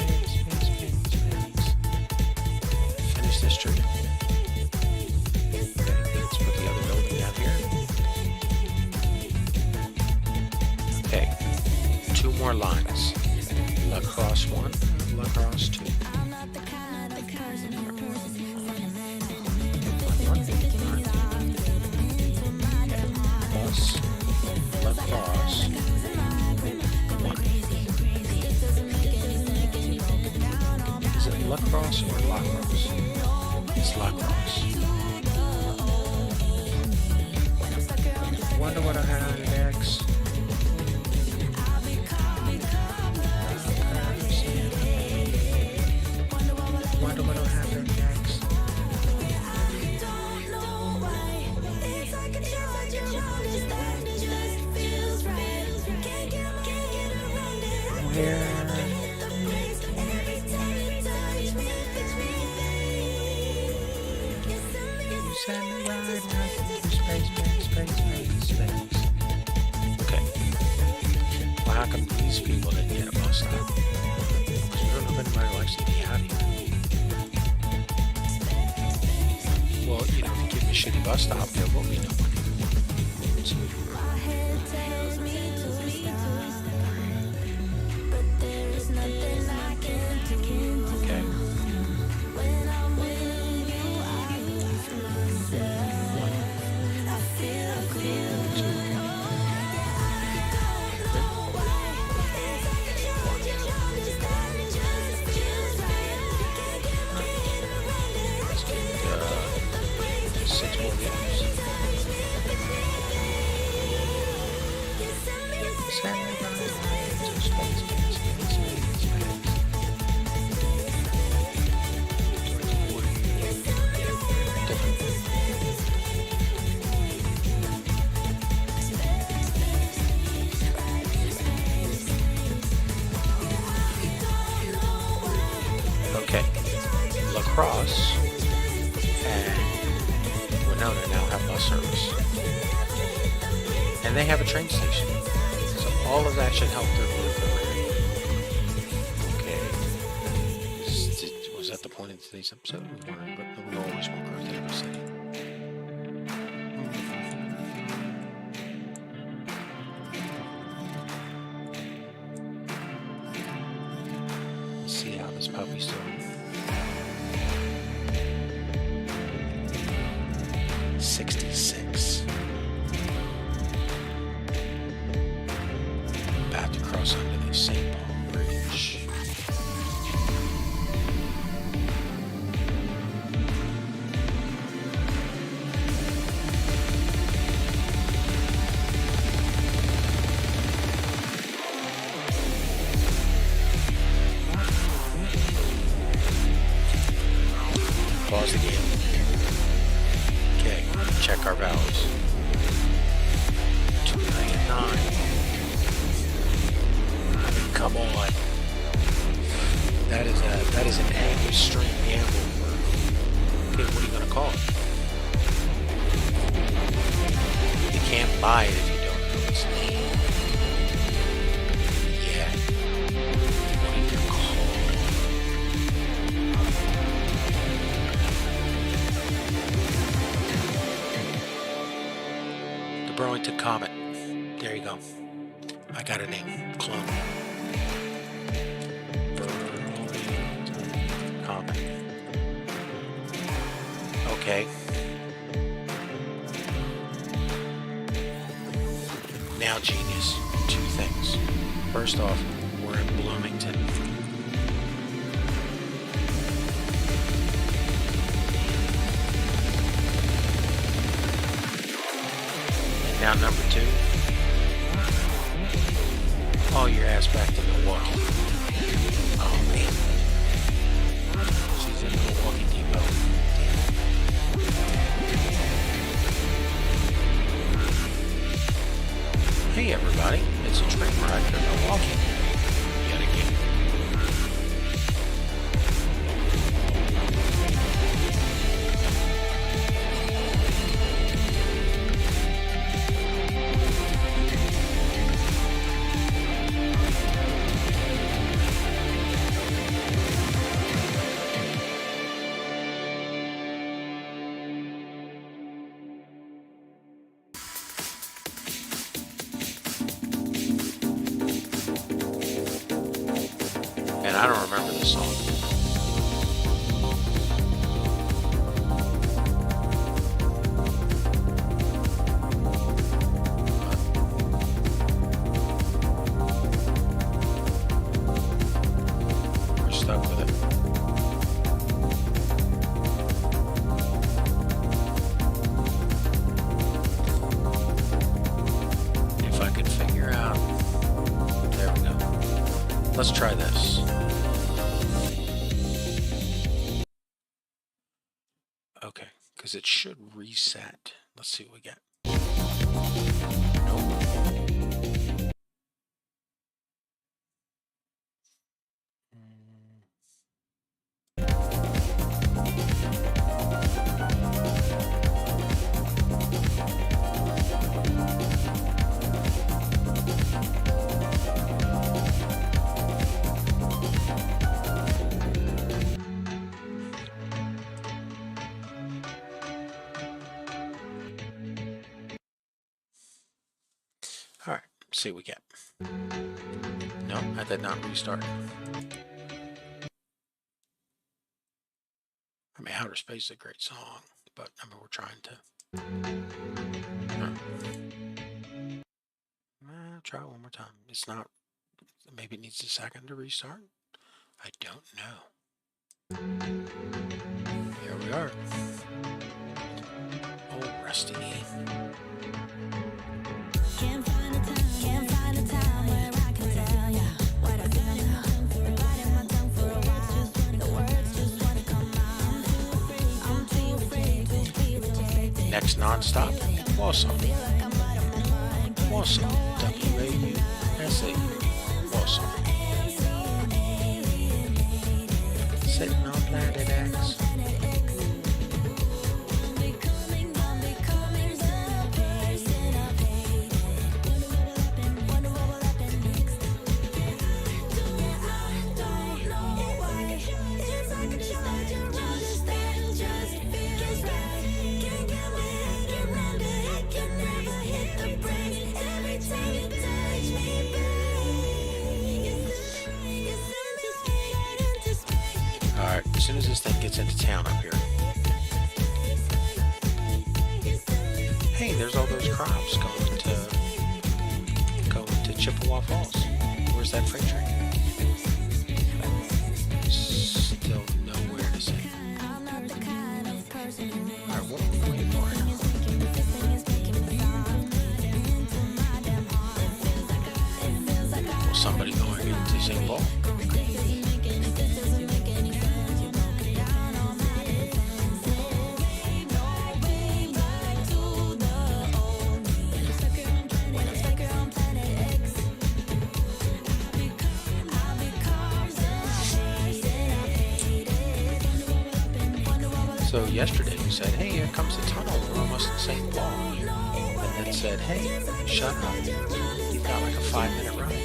Finish this tree. Okay, let's put the other building down here. Okay, 2 more lines. Lacrosse 1, Lacrosse 2. Bus, Lacrosse 1. Is it Lacrosse or Lacrosse? It's Lacrosse. Wonder what I have next. Wonder what I'll have next. Where? You send me right through space. Okay. Well, how come these people didn't get a bus stop? Because we don't know if anybody likes to be out here. Well, you know, if you give me a shitty bus stop, there will be no one here. So, okay. Okay, Lacrosse and Winona now have bus service, and they have a train station, so all of that should help their growth over here. Okay, was that the point of today's episode? We always want growth in every city. Let's see how this puppy's doing. 66. About to cross under the St. Paul Bridge. Pause the game. Okay, check our values. 299. I mean, come on. That is an angry string gamble. Okay, what are you gonna call it? You can't buy it if you don't know its name. Yeah. What do you call it? The Burlington Comet. There you go. I got a name. Clone. Burlington Comet. Okay. Now, genius. Two things. First off, we're in Bloomington. And now, number two. Haul your ass back to Milwaukee. Oh, man. She's in Milwaukee Depot. Hey everybody, it's a train ride from Milwaukee. Yet again. Okay, because it should reset. Let's see what we get. Nope. All right, see what we get. No, I did not restart. I mean, Outer Space is a great song, but I mean, we're trying to. Try it one more time. It's not. Maybe it needs a second to restart. I don't know. Here we are. Oh, Rusty. Can't find a time where I can tell ya what I feel now. Biting my tongue for a while. The words just wanna come out. I'm too afraid to be rejected. Next nonstop, Wausau. Wausau. W-A-U-S-A. Wausau. Sitting on planet X. As soon as this thing gets into town up here. Hey, there's all those crops going to Chippewa Falls. Where's that freight train? Still nowhere to see. Alright, what are we waiting for? Well, somebody going into St. Paul. So yesterday we said, hey, here comes the tunnel. We're almost in St. Paul. And then said, hey, shut up. You've got like a 5-minute ride.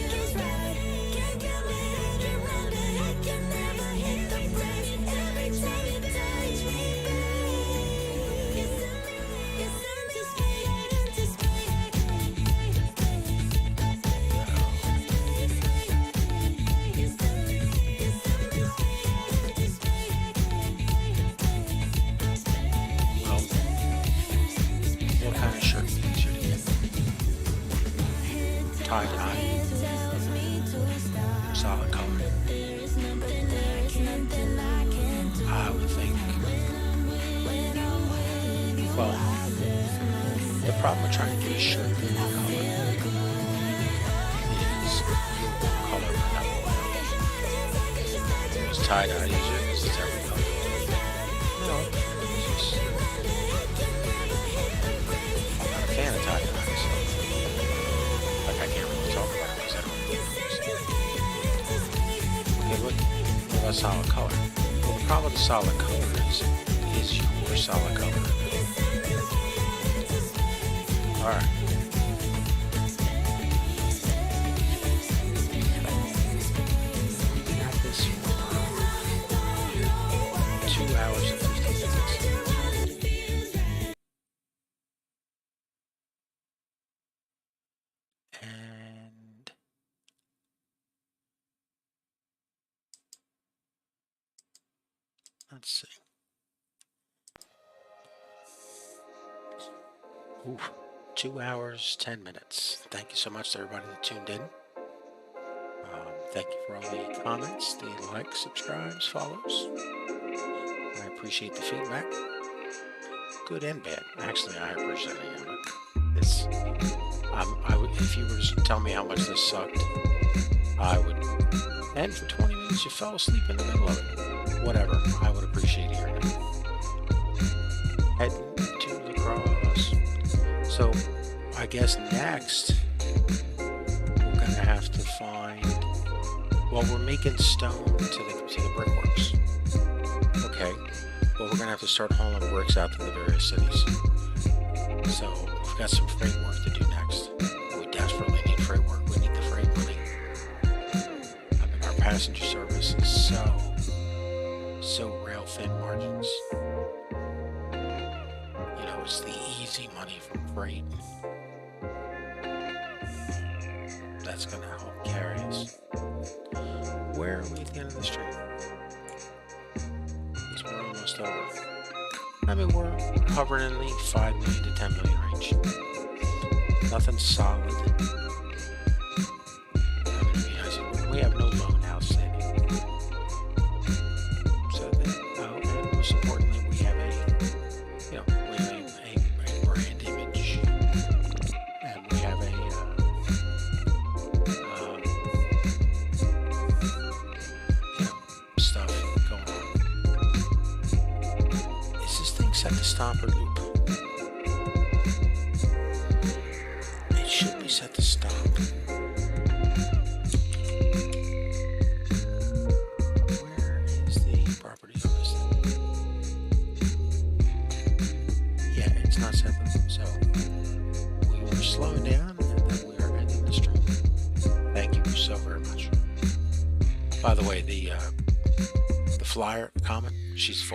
Solid color. I would think. Well, the problem with trying to get a shirt in one color is your color for that one. Is tie-dye easier because it's every color? No, it's just I'm not a fan of tie-dye, so like I can't really talk about it because I don't really okay, what about solid color? Well, the problem with the solid color is your solid color. Alright. Got this 2 hours and 15 minutes. And let's see. Ooh, 2 hours, 10 minutes. Thank you so much to everybody that tuned in. Thank you for all the comments, the likes, subscribes, follows. I appreciate the feedback. Good and bad. Actually, I appreciate any of it. It's, I would, if you were to tell me how much this sucked, I would. And for 20 minutes, you fell asleep in the middle of it. Whatever. I would appreciate hearing it. heading to lacrosse. So I guess next we're gonna have to find. Well, we're making stone to the brickworks. Okay, but we're gonna have to start hauling bricks out to the various cities. So we've got some freight work to do next. We desperately need freight work. We need the freight money. I mean, our passenger service is so rail thin margins. You know, it's the easy money from freight that's gonna help carry us. Where are we at the end of the street? Because we're almost over. I mean, we're hovering in the 5 million to 10 million range. Nothing solid. I mean, we have no loan outstanding. So, and most importantly, we have a brand image, and we have stuff going on. Is this thing set to stop or loop? It should be set to stop. Where is the property on this thing? Yeah, it's not set to loop, so we were slowing down and then we are ending the stream. Thank you so very much. By the way, the flyer comment, she's full.